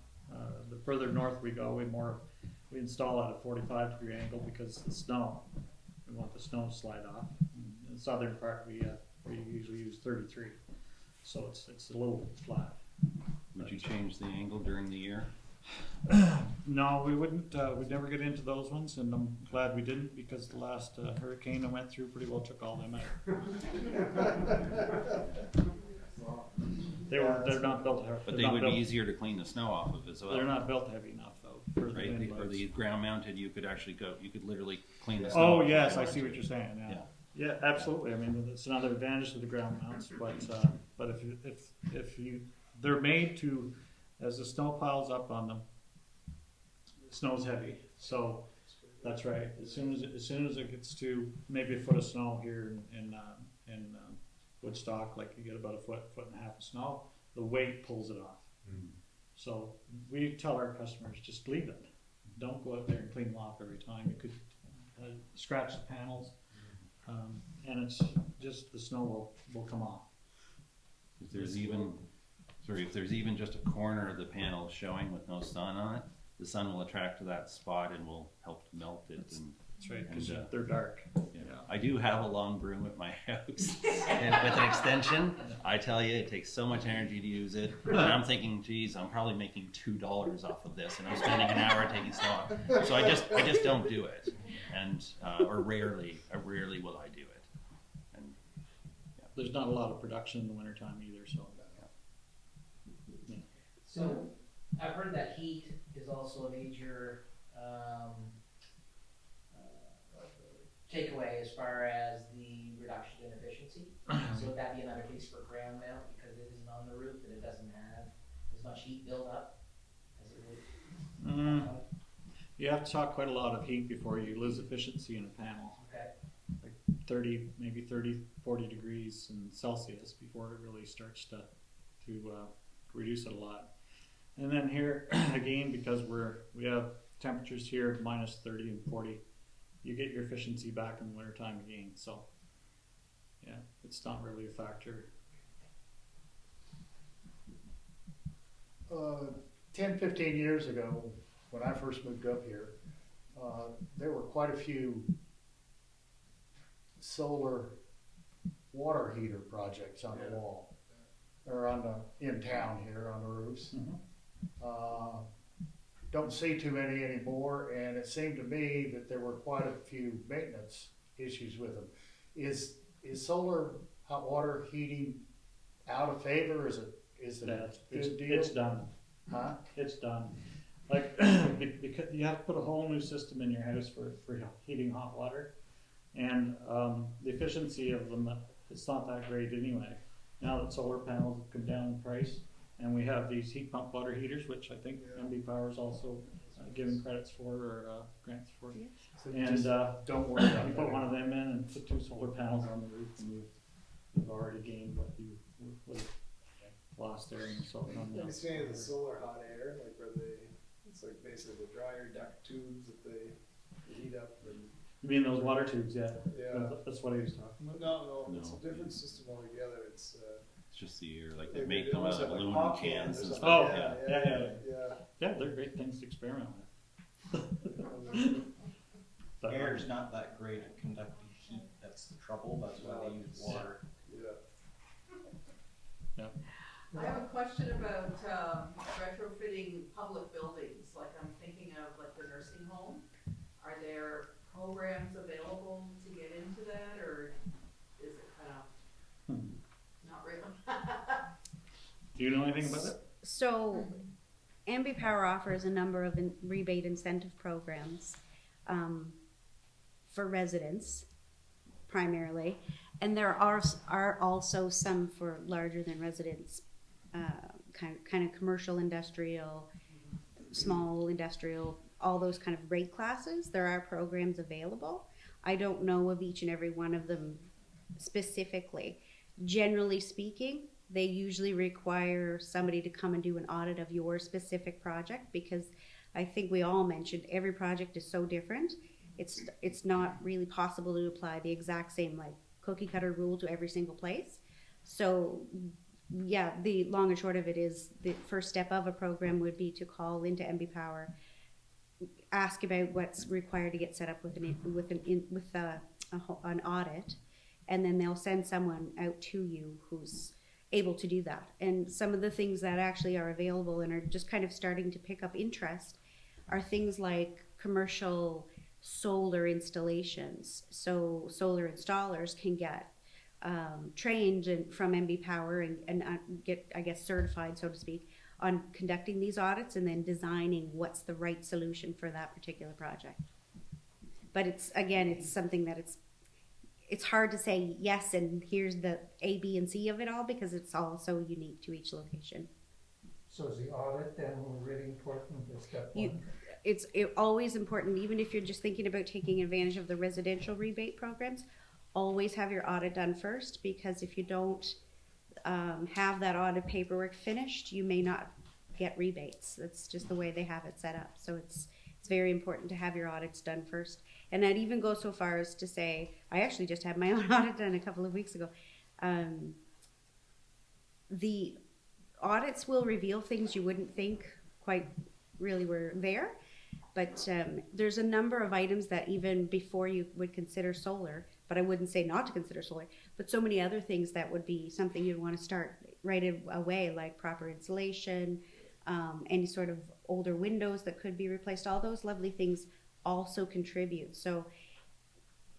The further north we go, we install at a 45-degree angle because the snow. We want the snow to slide off. In the southern part, we usually use 33, so it's a little flat. Would you change the angle during the year? No, we wouldn't. We'd never get into those ones, and I'm glad we didn't because the last hurricane I went through pretty well took all them out. They're not built heavy. But they would be easier to clean the snow off of as well. They're not built heavy enough though. For Right, the or the ground mounted, you could actually you could literally clean the snow off. Oh if yes, you I see wanted what to. you're saying. Yeah, Yeah. yeah, absolutely. I mean, it's another advantage to the ground mounts, but if they're made to, as the snow piles up on them, the snow's heavy. So that's right. As soon as it gets to maybe a foot of snow here in Woodstock, like you get about a foot and a half of snow, the weight pulls it off. Mm. So we tell our customers, just leave it. Don't go out there and clean them off every time. You could scratch the panels, and it's just the snow will come off. If there's even just a corner of the panel showing with no sun on it, the sun will attract to that spot and will help to melt it. That's right, because they're dark. Yeah. I do have a long broom at my house and with an extension. I tell you, it takes so much energy to use it. And I'm thinking, geez, I'm probably making $2 off of this, and I'm spending an hour taking snow off. So I just don't do it, and or rarely will I do it. And yeah. There's not a lot of production in the wintertime either, so. Yeah. So I've heard that heat is also a major takeaway as far as the reduction in efficiency. So would that be another case for ground mount because it isn't on the roof and it doesn't have as much heat build up as it would? You have to talk quite a lot of heat before you lose efficiency in a panel. Okay. Like 30, 40 degrees in Celsius before it really starts to reduce it a lot. And then here again, because we have temperatures here minus 30 and 40, you get your efficiency back in the wintertime again. So yeah, it's not really a factor. 10-15 years ago, when I first moved up here, there were quite a few solar water heater projects on the wall, or in town here on the roofs. Mm-hmm. Don't see too many anymore, and it seemed to me that there were quite a few maintenance issues with them. Is solar hot water heating out of favor? Is it a good deal? It's done. Huh? It's done. Like, because you have to put a whole new system in your house for heating hot water, and the efficiency of them, it's not that great anyway. Now that solar panels have come down in price, and we have these heat pump water heaters, which I think MB Power is also giving credits for or grants for. Yeah. So And don't worry about you that. put one of them in and put 2 solar panels on the roof, and you've already gained what you would have lost there in the solar. Have you seen any of the solar hot air, like where it's like basically the dryer duct tubes that they heat up and. You mean those water tubes? Yeah. Yeah. That's what he was talking about. No, it's No. a different system altogether. It's It's just the air, like they they make them out almost of have like aluminum pop cans and or stuff. Oh, something. yeah. Yeah, they're great things to experiment with. But, Air is not that great at conducting heat. That's the trouble. That's why they use water. Yeah. I have a question about retrofitting public buildings. Like I'm thinking of like the nursing home. Are there programs available to get into that, or is it kind of not really? do you know anything about it? So, MB Power offers a number of rebate incentive programs for residents, primarily, and there are also some for larger than residents, kind of commercial, industrial, small industrial, all those kind of rate classes. There are programs available. I don't know of each and every one of them specifically. Generally speaking, they usually require somebody to come and do an audit of your specific project, because I think we all mentioned every project is so different. It's not really possible to apply the exact same like cookie cutter rule to every single place. So yeah, the long and short of it is the first step of a program would be to call into MB Power, ask about what's required to get set up with an audit, and then they'll send someone out to you who's able to do that. And some of the things that actually are available and are just kind of starting to pick up interest are things like commercial solar installations. So solar installers can get trained from MB Power and get, I guess, certified, so to speak, on conducting these audits and then designing what's the right solution for that particular project. But it's something that it's hard to say yes and here's the A, B, and C of it all, because it's all so unique to each location. So is the audit then really important as step one? It's always important, even if you're just thinking about taking advantage of the residential rebate programs, always have your audit done first, because if you don't have that audit paperwork finished, you may not get rebates. That's just the way they have it set up. So it's very important to have your audits done first. And I'd even go so far as to say, I actually just had my own audit done a couple of weeks ago. The audits will reveal things you wouldn't think quite really were there. But there's a number of items that even before you would consider solar, but I wouldn't say not to consider solar, but so many other things that would be something you'd want to start right away, like proper insulation, any sort of older windows that could be replaced. All those lovely things also contribute. So,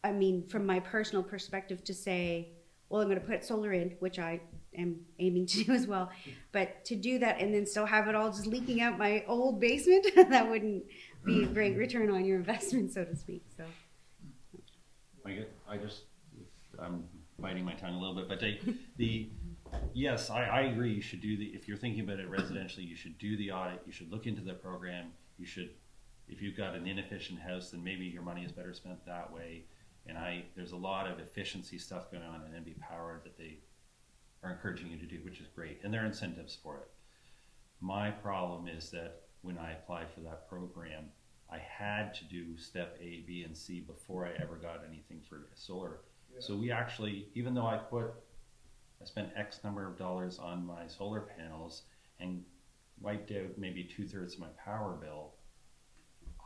I mean, from my personal perspective, to say, well, I'm going to put solar in, which I am aiming to do as well, but to do that and then still have it all just leaking out my old basement, that wouldn't be a great return on your investment, so to speak. So I'm biting my tongue a little bit, but yes, I agree. You should do if you're thinking about it residentially, you should do the audit. You should look into the program. You should, if you've got an inefficient house, then maybe your money is better spent that way. And there's a lot of efficiency stuff going on in MB Power that they are encouraging you to do, which is great. And there are incentives for it. My problem is that when I applied for that program, I had to do step A, B, and C before I ever got anything for solar. Yeah. So we actually, even though I spent X number of dollars on my solar panels and wiped out maybe 2/3 of my power bill,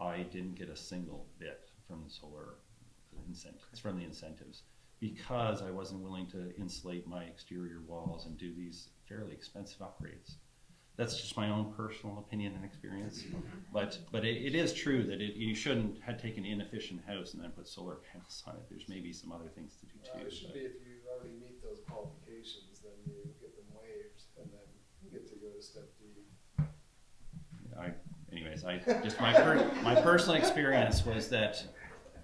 I didn't get a single bit from the solar incentives, from the incentives, because I wasn't willing to insulate my exterior walls and do these fairly expensive upgrades. That's just my own personal opinion and experience, but it is true that you shouldn't have taken an inefficient house and then put solar panels on it. There's maybe some other things to do too. It should be if you already meet those qualifications, then you get them waived, and then you get to go to step D. My personal experience was that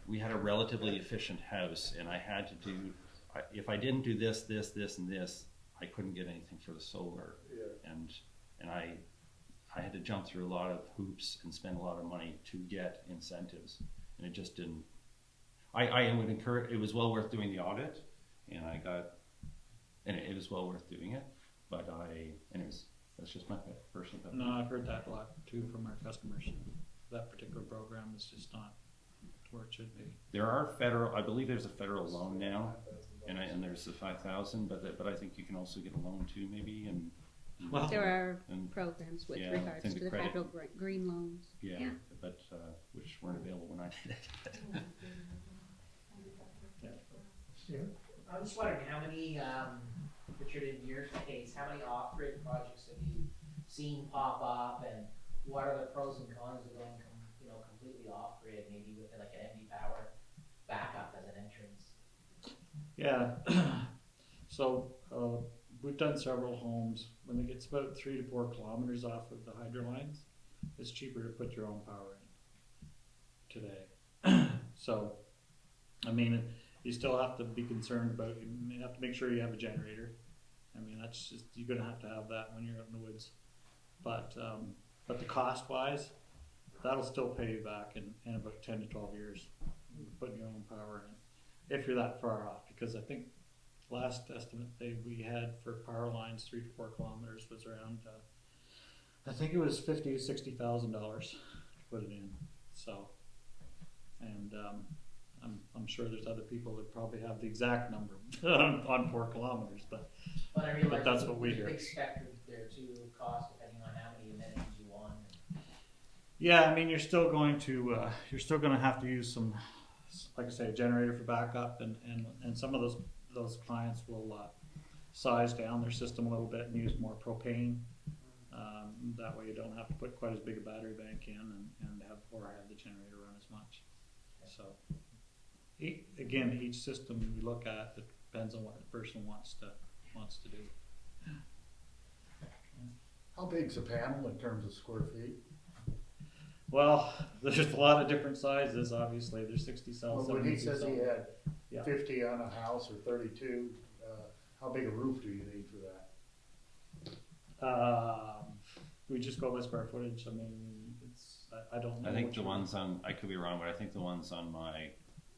we had a relatively efficient house, and I had to do, if I didn't do this, and this, I couldn't get anything for the solar. Yeah. And I had to jump through a lot of hoops and spend a lot of money to get incentives, and it just didn't. I would encourage. It was well worth doing the audit, and it was well worth doing it. But anyways, that's just my personal opinion. No, I've heard that a lot too from our customers. That particular program is just not where it should be. There are I believe there's a federal loan now, and there's the 5,000, but I think you can also get a loan too, maybe, and. Well, There are programs with regards to the credit, federal green loans. Yeah. But which weren't available when I did it. I'm just wondering how many, Richard, in your case, how many off-grid projects have you seen pop up, and what are the pros and cons of going, completely off-grid, maybe with like an NB Power backup as an entrance? Yeah. So we've done several homes. When it gets about 3 to 4 kilometers off of the hydro lines, it's cheaper to put your own power in today. So, I mean, you still have to be concerned about, you have to make sure you have a generator. I mean, that's just, you're going to have that when you're out in the woods. But the cost-wise, that'll still pay you back in about 10 to 12 years, putting your own power in, if you're that far off. Because I think last estimate we had for power lines 3 to 4 kilometers was around, I think it was $50,000 to $60,000 to put it in. So, and I'm sure there's other people that probably have the exact number on 4 kilometers, but I realize that's what we hear. Big spectrum there too, cost depending on how many amenities you want. Yeah, I mean, you're still going to have to use some, like I say, a generator for backup, and some of those clients will size down their system a little bit and use more propane. That way you don't have to put quite as big a battery bank in and have the generator run as much. So again, each system we look at, it depends on what the person wants to do. How big's a panel in terms of square feet? Well, there's a lot of different sizes. Obviously, there's 60 cells. Well, when he says he had Yeah. 50 on a house or 32, how big a roof do you need for that? We just go by square footage. I mean, I don't know. I think the ones I could be wrong, but I think the ones on my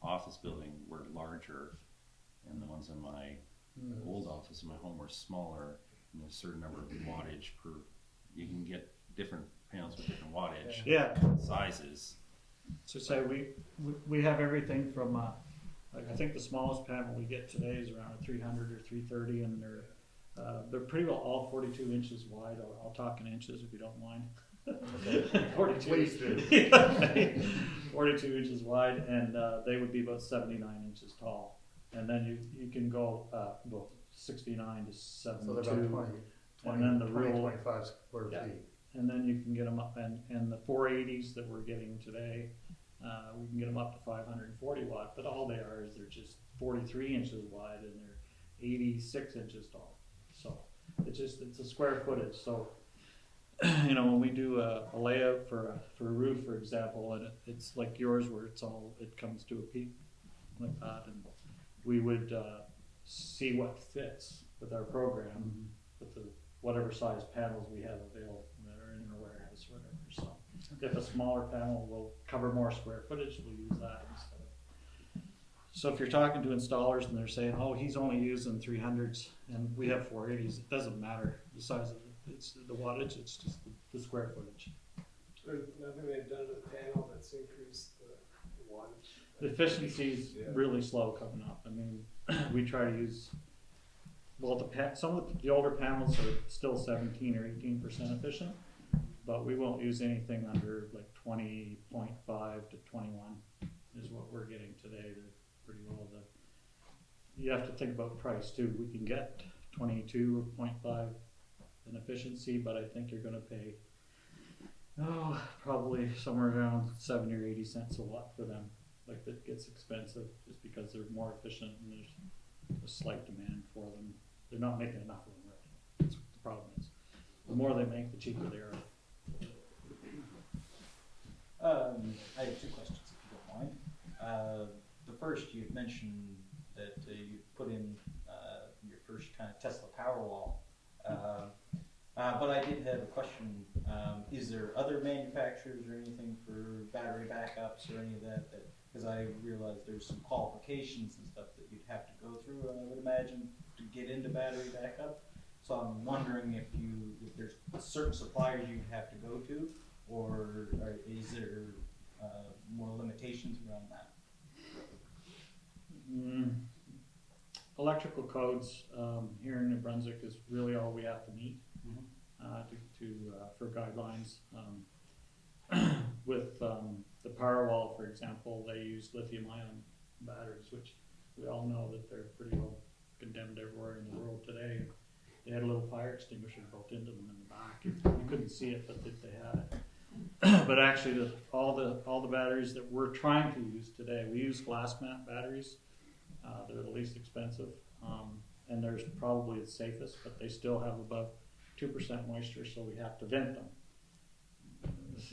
office building were larger, and the ones on my old office in my home were smaller, and there's a certain number of wattage per. You can get different panels with different wattage sizes. So say we have everything from like I think the smallest panel we get today is around a 300 or 330, and they're pretty well all 42 inches wide. I'll talk in inches if you don't mind. 42. Please do. 42 inches wide, and they would be about 79 inches tall. And then you can go about 69 to 72. So they're about 20, and then the 25 square feet. And then you can get them up, and the 480s that we're getting today, we can get them up to 540 watt. But all they are is they're just 43 inches wide and they're 86 inches tall. So it's a square footage. So when we do a layout for a roof, for example, and it's like yours where it comes to a peak like that, and we would see what fits with our program with the whatever size panels we have available that are in our warehouse or whatever. So if a smaller panel will cover more square footage, we'll use that instead of. So if you're talking to installers and they're saying, oh, he's only using 300s and we have 480s, it doesn't matter the size of it. It's the wattage, it's just the square footage. There's nothing they've done to the panel that's increased the wattage. The efficiency is really slow coming up. I mean, we try to use, some of the older panels are still 17 or 18% efficient, but we won't use anything under like 20.5 to 21 is what we're getting today. They're pretty well. You have to think about price too. We can get 22.5 in efficiency, but I think you're going to pay probably somewhere around 70 or 80 cents a watt for them. Like that gets expensive just because they're more efficient and a slight demand for them. They're not making enough of them, really. That's what the problem is. The more they make, the cheaper they are. I have two questions, if you don't mind. The first, you mentioned that you put in your first kind of Tesla Powerwall. But I did have a question. Is there other manufacturers or anything for battery backups or any of that? Because I realize there's some qualifications and stuff that you'd have to go through, I would imagine, to get into battery backup. So I'm wondering if there's certain suppliers you'd have to go to, or is there more limitations around that? Electrical codes here in New Brunswick is really all we have to meet for guidelines. With the Powerwall, for example, they use lithium-ion batteries, which we all know that they're pretty well condemned everywhere in the world today. They had a little fire extinguisher built into them in the back. You couldn't see it, but they had it. But actually, all the batteries that we're trying to use today, we use glass mat batteries. They're the least expensive, and they're probably the safest, but they still have above 2% moisture, so we have to vent them.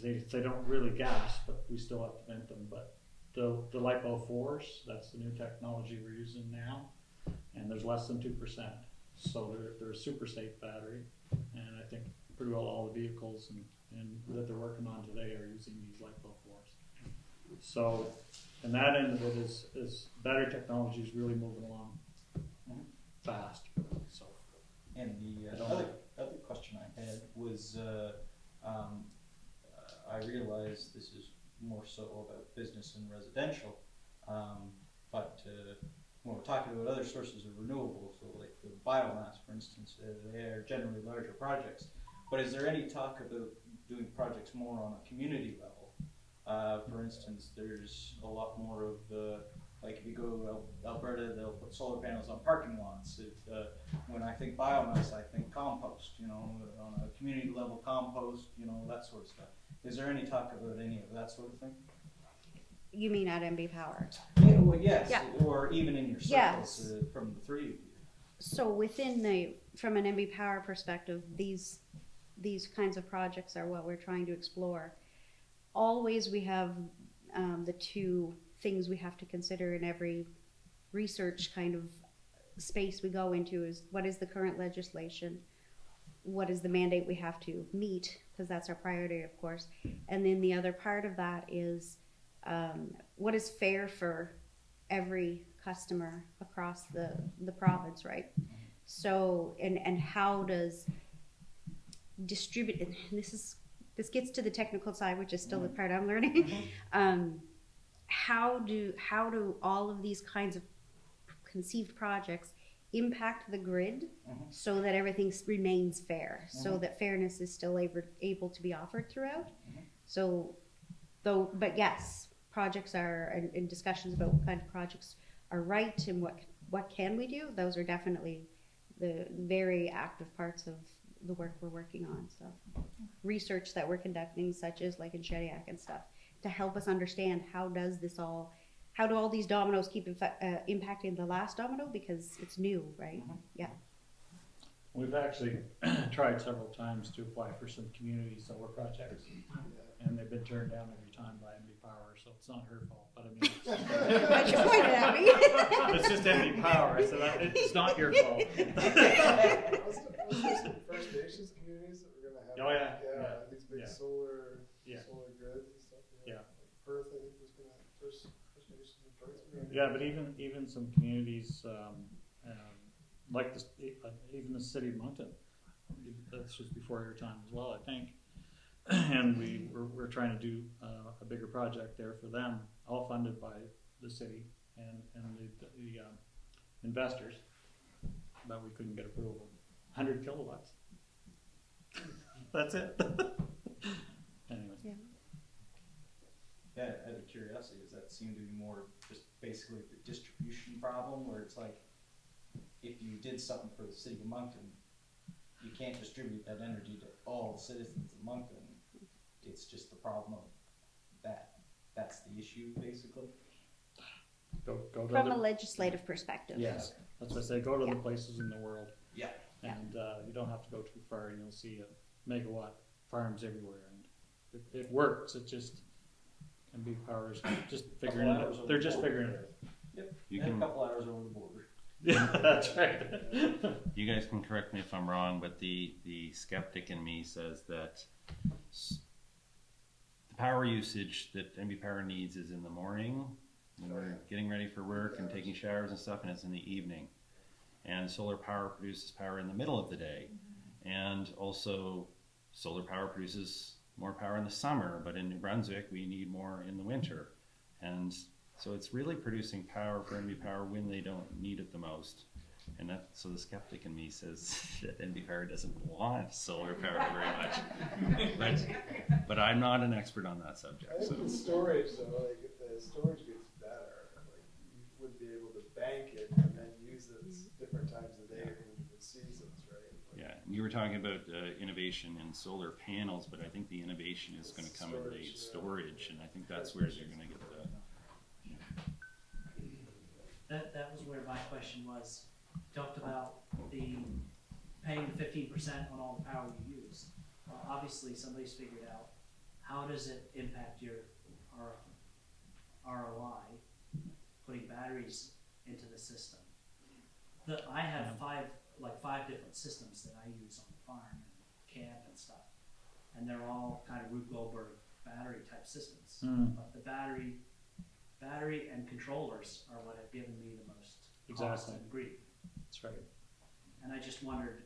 They don't really gas, but we still have to vent them. But the LiPo4s, that's the new technology we're using now, and there's less than 2%. So they're a super safe battery, and I think pretty well all the vehicles and that they're working on today are using these LiPo4s. So, and that end of it is battery technology is really moving along fast. So, and the other question I had was, I realize this is more so about business and residential, but when we're talking about other sources of renewables, so like the biomass, for instance, they are generally larger projects. But is there any talk about doing projects more on a community level? For instance, there's a lot more of like if you go to Alberta, they'll put solar panels on parking lots. When I think biomass, I think compost, on a community level compost, that sort of stuff. Is there any talk about any of that sort of thing? You mean at MB Power? Yeah, well, yes, yeah. Or even in your circles from the three of you. So from an MB Power perspective, these kinds of projects are what we're trying to explore. Always we have the two things we have to consider in every research kind of space we go into is what is the current legislation, what is the mandate we have to meet, because that's our priority, of course, and then the other part of that is what is fair for every customer across the province, right? So, and how does distribute, and this gets to the technical side, which is still the part I'm learning. How do all of these kinds of conceived projects impact the grid so that everything remains fair, so that fairness is still able to be offered throughout? So, but yes, projects are, and discussions about what kind of projects are right and what can we do, those are definitely the very active parts of the work we're working on. So research that we're conducting, such as like in Shediac and stuff, to help us understand how do all these dominoes keep impacting the last domino, because it's new, right? Yeah. We've actually tried several times to apply for some community solar projects, and they've been turned down every time by MB Power, so it's not her fault. But I mean, but you pointed at me. It's just MB Power, so it's not your fault. Was there some First Nations communities that we're gonna have? Oh yeah. These big solar grids and stuff. Yeah. Like Perth, I think was gonna First Nations in Perth. Yeah, but even some communities like this, even the city of Moncton. That's just before your time as well, I think. And we're trying to do a bigger project there for them, all funded by the city and the investors, but we couldn't get approval. 100 kilowatts. That's it. Anyways. Yeah, out of curiosity, does that seem to be more just basically the distribution problem, where it's like, if you did something for the city of Moncton, you can't distribute that energy to all the citizens of Moncton. It's just the problem of that. That's the issue, basically. From a legislative perspective. Yes. That's why I say go to the places in the world. Yeah. And you don't have to go too far, and you'll see megawatt farms everywhere, and it works. It just NB Power is just figuring it out. They're just figuring it out. Yep. You And can- a couple hours over the border. Yeah, that's right. You guys can correct me if I'm wrong, but the skeptic in me says that the power usage that NB Power needs is in the morning when we're getting ready for work and taking showers and stuff, and it's in the evening. And solar power produces power in the middle of the day. And also solar power produces more power in the summer, but in New Brunswick we need more in the winter. And so it's really producing power for NB Power when they don't need it the most. And so the skeptic in me says that NB Power doesn't want solar power very much. But I'm not an expert on that subject. I think So the storage though, like if the storage gets better, like you would be able to bank it and then use it different times of the day and different seasons, right? Like, yeah, you were talking about innovation in solar panels, but I think the innovation is going to come in the storage, and I think that's where you're going to get the. That was where my question was. Talked about the paying 15% on all the power you use. Well, obviously somebody's figured out how does it impact your ROI putting batteries into the system. I have five different systems that I use on the farm and camp and stuff, and they're all kind of Rube Goldberg battery type systems. But the battery and controllers are what have given me the most cost and grief. That's right. And I just wondered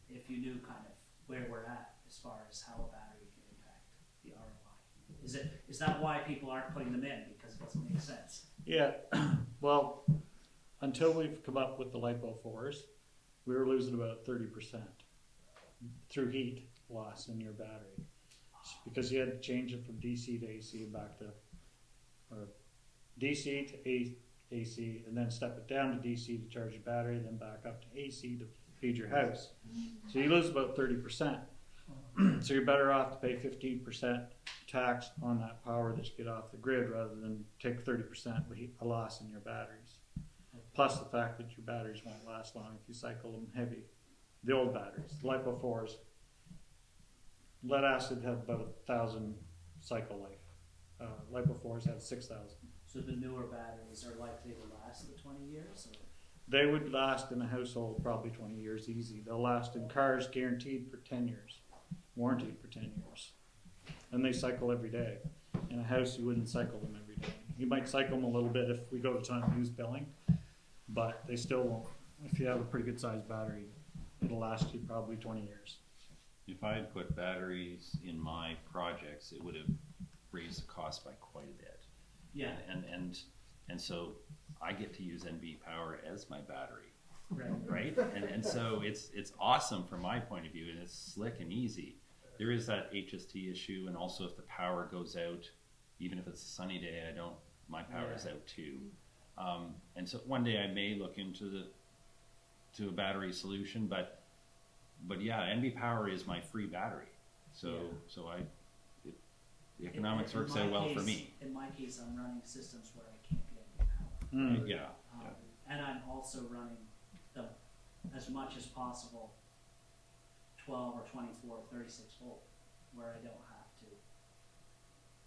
if you knew kind of where we're at as far as how a battery can impact the ROI. Is that why people aren't putting them in, because it doesn't make sense? Yeah. Well, until we've come up with the LiPo 4s, we were losing about 30% through heat loss in your battery, because you had to change it from DC to AC and back to, or DC to AC, and then step it down to DC to charge your battery, then back up to AC to feed your house. So you lose about 30%. So you're better off to pay 15% tax on that power that you get off the grid rather than take 30% a loss in your batteries. Plus the fact that your batteries won't last long if you cycle them heavy. The old batteries, the LiPo 4s, lead acid had about 1,000 cycle life. LiPo 4s had 6,000. So the newer batteries are likely to last the 20 years? Or? They would last in a household probably 20 years easy. They'll last in cars guaranteed for 10 years, warranted for 10 years. And they cycle every day. In a house, you wouldn't cycle them every day. You might cycle them a little bit if we go to time use billing, but they still won't. If you have a pretty good sized battery, it'll last you probably 20 years. If I had put batteries in my projects, it would have raised the cost by quite a bit. Yeah. And so I get to use NB Power as my battery, right? And so it's awesome from my point of view, and it's slick and easy. There is that HST issue, and also if the power goes out, even if it's a sunny day, my power is out too. And so one day I may look into a battery solution, but yeah, NB Power is my free battery. So the economics works out well for me. In my case, I'm running systems where I can't get any power. Yeah. And I'm also running them as much as possible 12 or 24 or 36 volt, where I don't have to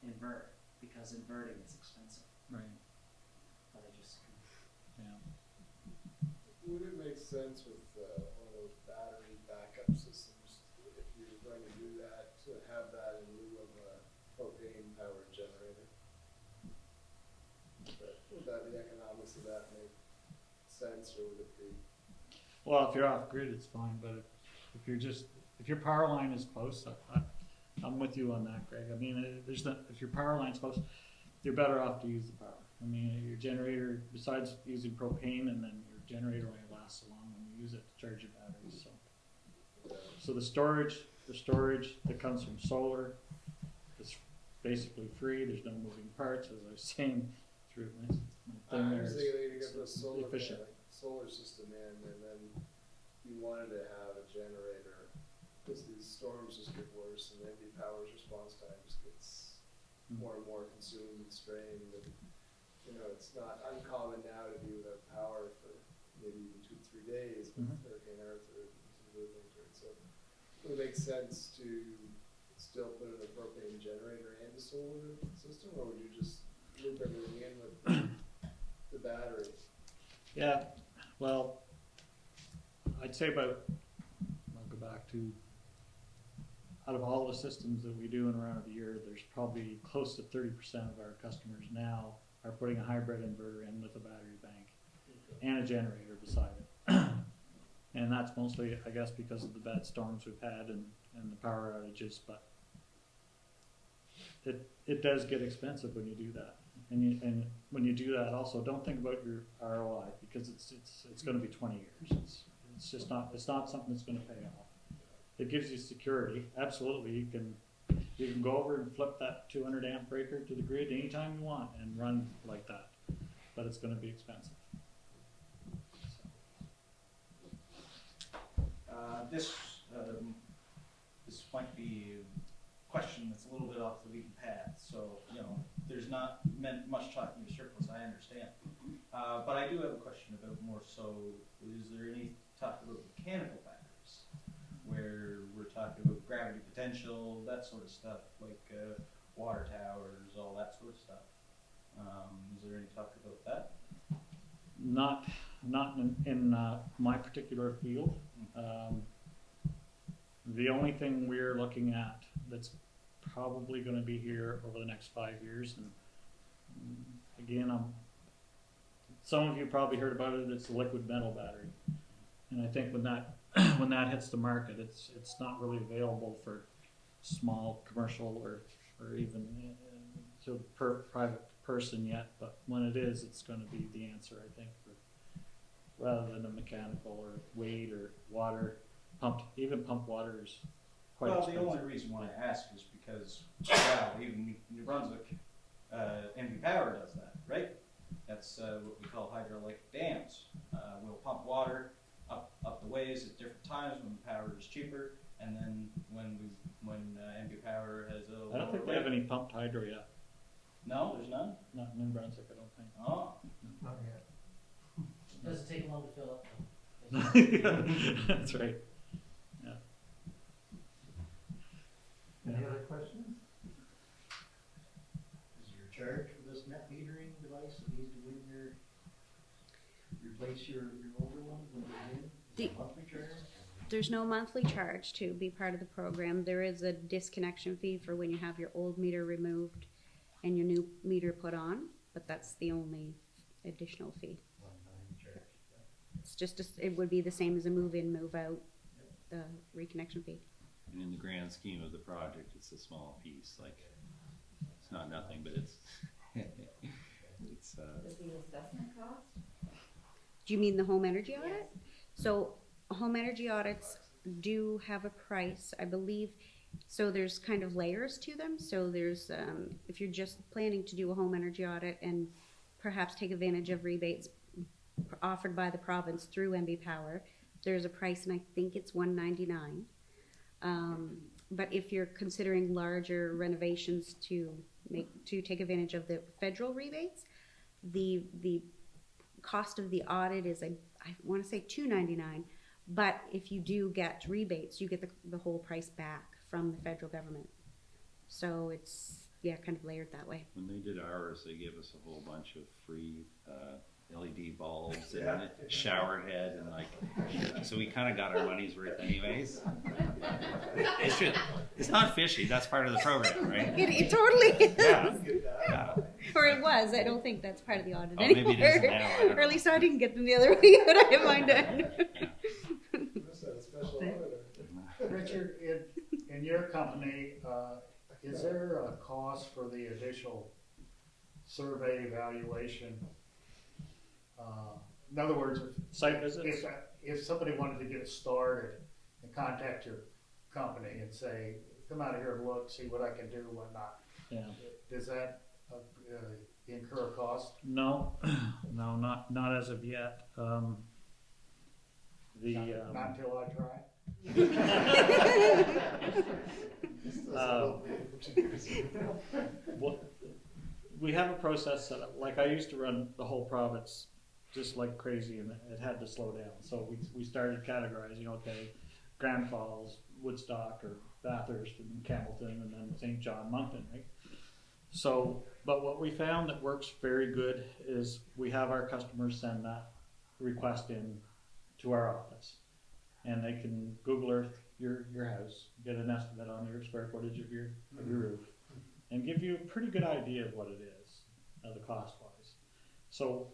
invert, because inverting is expensive. Right. But I just would it make sense with one of those battery backup systems, if you're going to do that, to have that in lieu of a propane powered generator? Would the economics of that make sense, or would it be? Well, if you're off grid, it's fine, but if your power line is close, I'm with you on that, Greg. I mean, if your power line's close, you're better off to use the power. I mean, your generator, besides using propane, and then your generator only lasts so long when you use it to charge your batteries. So the storage that comes from solar is basically free. There's no moving parts, as I was saying through my thing there. I was thinking you get the efficient. solar system in, and then you wanted to have a generator, because these storms just get worse, and NB Power's response time just gets more and more consumed and strained. And, it's not uncommon now to be without power for maybe even 2 3 days with Hurricane Arthur and some of the things, right? So would it make sense to still put an a propane generator and a solar system, or would you just loop everything in with the battery? Yeah, well, I'd say about, I'll go back to, out of all the systems that we do in a round of a year, there's probably close to 30% of our customers now are putting a hybrid inverter in with a battery bank and a generator beside it. And that's mostly, I guess, because of the bad storms we've had and the power outages, but it does get expensive when you do that. And when you do that, also don't think about your ROI, because it's going to be 20 years. It's just not, it's not something that's going to pay off. It gives you security. Absolutely, you can go over and flip that 200 amp breaker to the grid anytime you want and run like that, but it's going to be expensive. This might be a question that's a little bit off the beaten path. So, you know, there's not much talk in your circles, I understand. But I do have a question about more so, is there any talk about mechanical batteries, where we're talking about gravity potential, that sort of stuff, like water towers, all that sort of stuff? Is there any talk about that? Not in my particular field. The only thing we're looking at that's probably going to be here over the next 5 years, and again, some of you probably heard about it. It's the liquid metal battery, and I think when that hits the market, it's not really available for small commercial or even to private person yet. But when it is, it's going to be the answer, I think, rather than a mechanical or weight or water pumped. Even pumped water is quite expensive. The only reason why I ask is because, well, even New Brunswick, NV Power does that, right? That's what we call hydraulic dams. We'll pump water up the ways at different times when the power is cheaper, and then when NV Power has a I don't think they have any pumped hydro yet. No, there's none? Not in New Brunswick, I don't think. Oh. Not yet. Does it take long to fill up? That's right. Yeah. Any other questions? Is there a charge for this net metering device that needs to go in there, replace your older one when you're in? Is it a monthly charge? There's no monthly charge to be part of the program. There is a disconnection fee for when you have your old meter removed and your new meter put on, but that's the only additional fee. One-time charge. It's just it would be the same as a move-in, move-out, the reconnection fee. And in the grand scheme of the project, it's a small piece. Like, it's not nothing, but it's it's. Does the assessment cost? Do you mean the home energy audit? Yes. So home energy audits do have a price, I believe. So there's kind of layers to them. So there's, if you're just planning to do a home energy audit and perhaps take advantage of rebates offered by the province through MB Power, there's a price, and I think it's $199. But if you're considering larger renovations to take advantage of the federal rebates, the cost of the audit is I want to say $299. But if you do get rebates, you get the whole price back from the federal government. So it's, yeah, kind of layered that way. When they did ours, they gave us a whole bunch of free LED bulbs and a shower head, and like, so we kind of got our money's worth anyways. It's not fishy. That's part of the program, right? It totally is. Yeah. Or it was. I don't think that's part of the audit Oh, anymore. maybe it is now. I don't Or at least I didn't get them the other way, but I have mine done. That's a special auditor. Richard, in your company, is there a cost for the additional survey evaluation? In other words, Site visits? if somebody wanted to get it started and contact your company and say, come out here and look, see what I can do, whatnot, Yeah. does that incur a cost? No, no, not as of yet. Not until I try. We have a process set up. Like, I used to run the whole province just like crazy, and it had to slow down. So we started categorizing, okay, Grand Falls, Woodstock, or Bathurst, and Campbellton, and then St. John, Moncton, right? So, but what we found that works very good is we have our customers send that request in to our office, and they can Google Earth your house, get an estimate on your square footage of your roof, and give you a pretty good idea of what it is, the cost-wise. So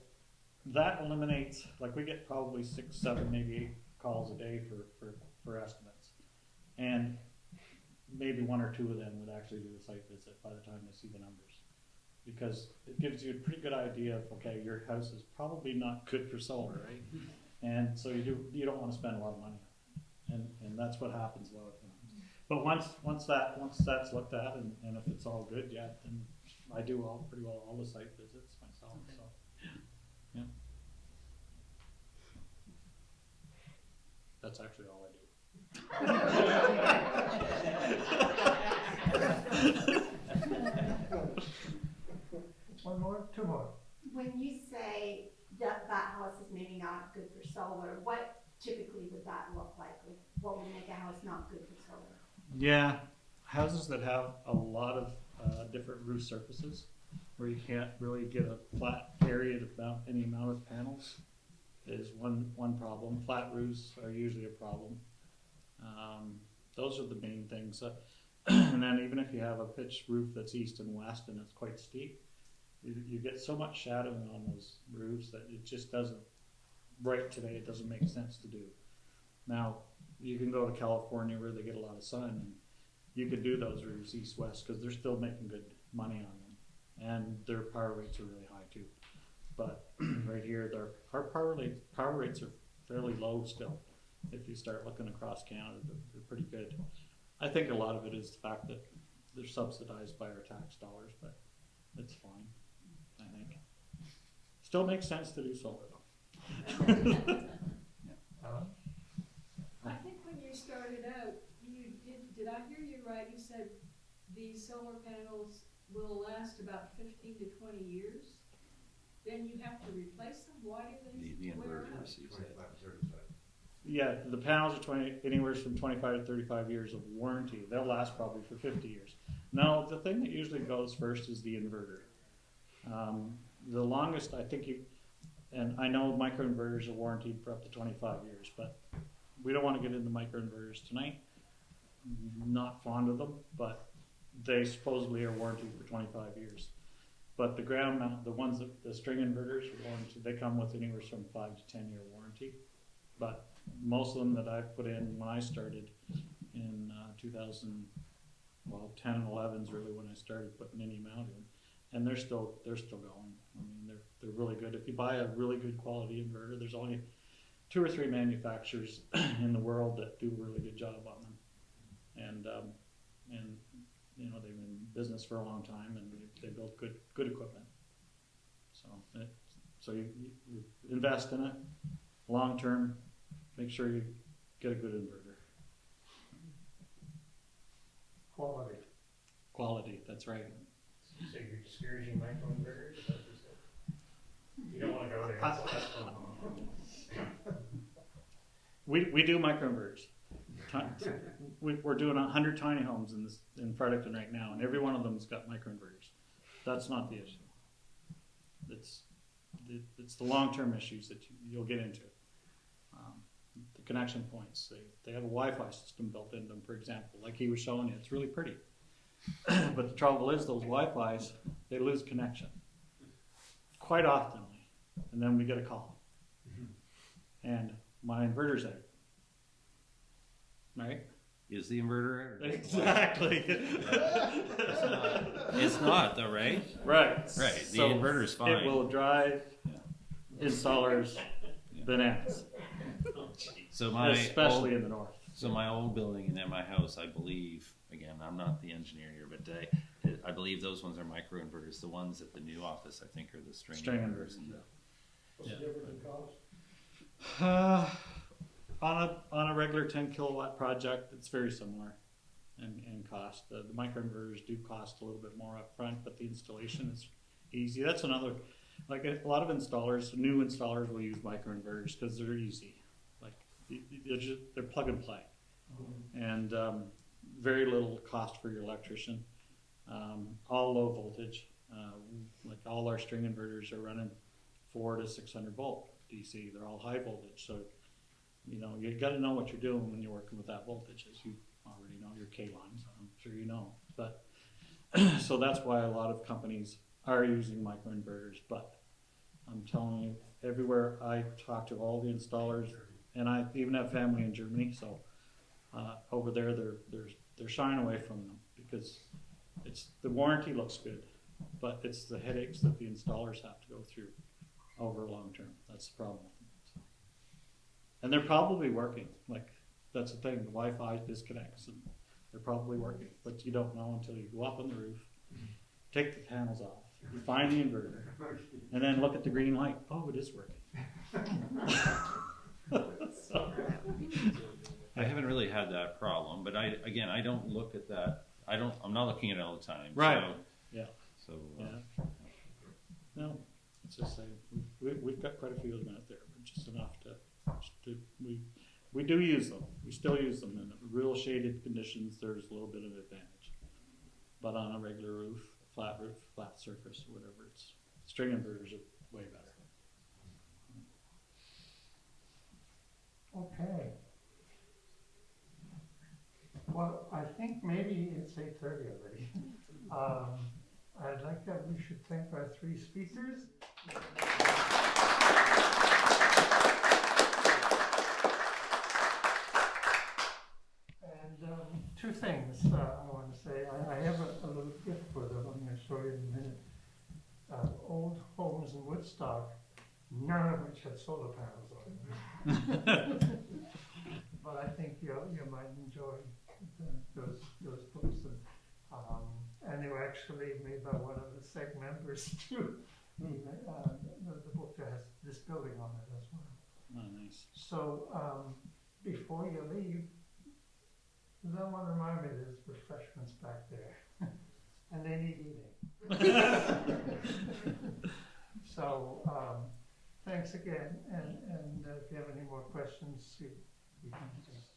that eliminates, like we get probably 6, 7, maybe 8 calls a day for estimates, and maybe 1 or 2 of them would actually do a site visit by the time they see the numbers, because it gives you a pretty good idea of, okay, your house is probably not good for solar, right? And so you don't want to spend a lot of money on it, and that's what happens a lot of times. But once that's looked at, and if it's all good, yeah, then I do pretty well all the site visits myself. So yeah, that's actually all I do. One more, 2 more. When you say that house is maybe not good for solar, what typically would that look like? Like, what would make a house not good for solar? Yeah, houses that have a lot of different roof surfaces, where you can't really get a flat area to mount any amount of panels, is one problem. Flat roofs are usually a problem. Those are the main things. And then even if you have a pitched roof that's east and west and it's quite steep, you get so much shadowing on those roofs that it just doesn't, right today, it doesn't make sense to do. Now, you can go to California where they get a lot of sun, and you could do those roofs east-west because they're still making good money on them, and their power rates are really high too. But right here, our power rates are fairly low still. If you start looking across Canada, they're pretty good. I think a lot of it is the fact that they're subsidized by our tax dollars, but it's fine, I think. Still makes sense to do solar though. I think when you started out, did I hear you right? You said these solar panels will last about 15 to 20 years. Then you have to replace them. Why do they The wear out? inverters, you said. Yeah, the panels are anywhere from 25 to 35 years of warranty. They'll last probably for 50 years. Now, the thing that usually goes first is the inverter. The longest, I think and I know microinverters are warranted for up to 25 years, but we don't want to get into microinverters tonight. Not fond of them, but they supposedly are warranted for 25 years. But the ground mount, the string inverters are warranted, they come with anywhere from 5 to 10 year warranty. But most of them that I've put in when I started in 10 and 11 is really when I started putting any amount in, and they're still going. I mean, they're really good. If you buy a really good quality inverter, there's only 2 or 3 manufacturers in the world that do a really good job on them, and you know, they've been in business for a long time, and they build good equipment. So you invest in it long term. Make sure you get a good inverter. Quality, that's right. So you're discouraging microinverters? Is that what you said? You don't want to go there. We do microinverters. We're doing 100 tiny homes in Fredericton right now, and every one of them's got microinverters. That's not the issue. It's the long-term issues that you'll get into. The connection points. They have a Wi-Fi system built into them, for example. Like he was showing you, it's really pretty. But the trouble is those Wi-Fis, they lose connection quite often, and then we get a call. And my inverter's out. Right? Is the inverter? Exactly. It's not though, right? Right. Right. The So inverter's fine. It will drive installers bananas. So especially in the north. So my old building and then my house, I believe, again, I'm not the engineer here, but I believe those ones are microinverters. The ones at the new office, I think, are the string inverters. What's the difference in cost? On a regular 10 kilowatt project, it's very similar in cost. The microinverters do cost a little bit more up front, but the installation is easy. That's another Like a lot of installers, new installers will use microinverters because they're easy. Like they're plug and play, and very little cost for your electrician. All low voltage. Like all our string inverters are running 400 to 600 volt DC. They're all high voltage, so you know you got to know what you're doing when you're working with that voltage, as you already know your K lines. I'm sure you know, but so that's why a lot of companies are using microinverters. But I'm telling you, everywhere I talk to all the installers, and I even have family in Germany, so over there they're shying away from them because it's the warranty looks good, but it's the headaches that the installers have to go through over long term. That's the problem with them. So. And they're probably working. Like that's the thing. The Wi-Fi disconnects, and they're probably working, but you don't know until you go up on the roof, take the panels off, you find the inverter, and then look at the green light. Oh, it is working. So, I haven't really had that problem, but I don't look at that. I'm not looking at it all the time. Right. So, yeah. So. Yeah. No, it's just saying we've got quite a few of them out there, but just enough to we do use them. We still use them in real shaded conditions. There's a little bit of advantage, but on a regular roof, flat surface, or whatever, it's string inverters are way better. Okay. Well, I think maybe it's 8:30 already. I'd like that we should thank our three speakers. And two things I want to say. I have a little gift for them. I'm going to show you in a minute. Old homes in Woodstock, none of which had solar panels on them. But I think you might enjoy those books. And they were actually made by one of the SEG members too. The book that has this building on it as well. Oh, nice. So before you leave, I want to remind me there's refreshments back there. And they need eating. So thanks again. And if you have any more questions, you can just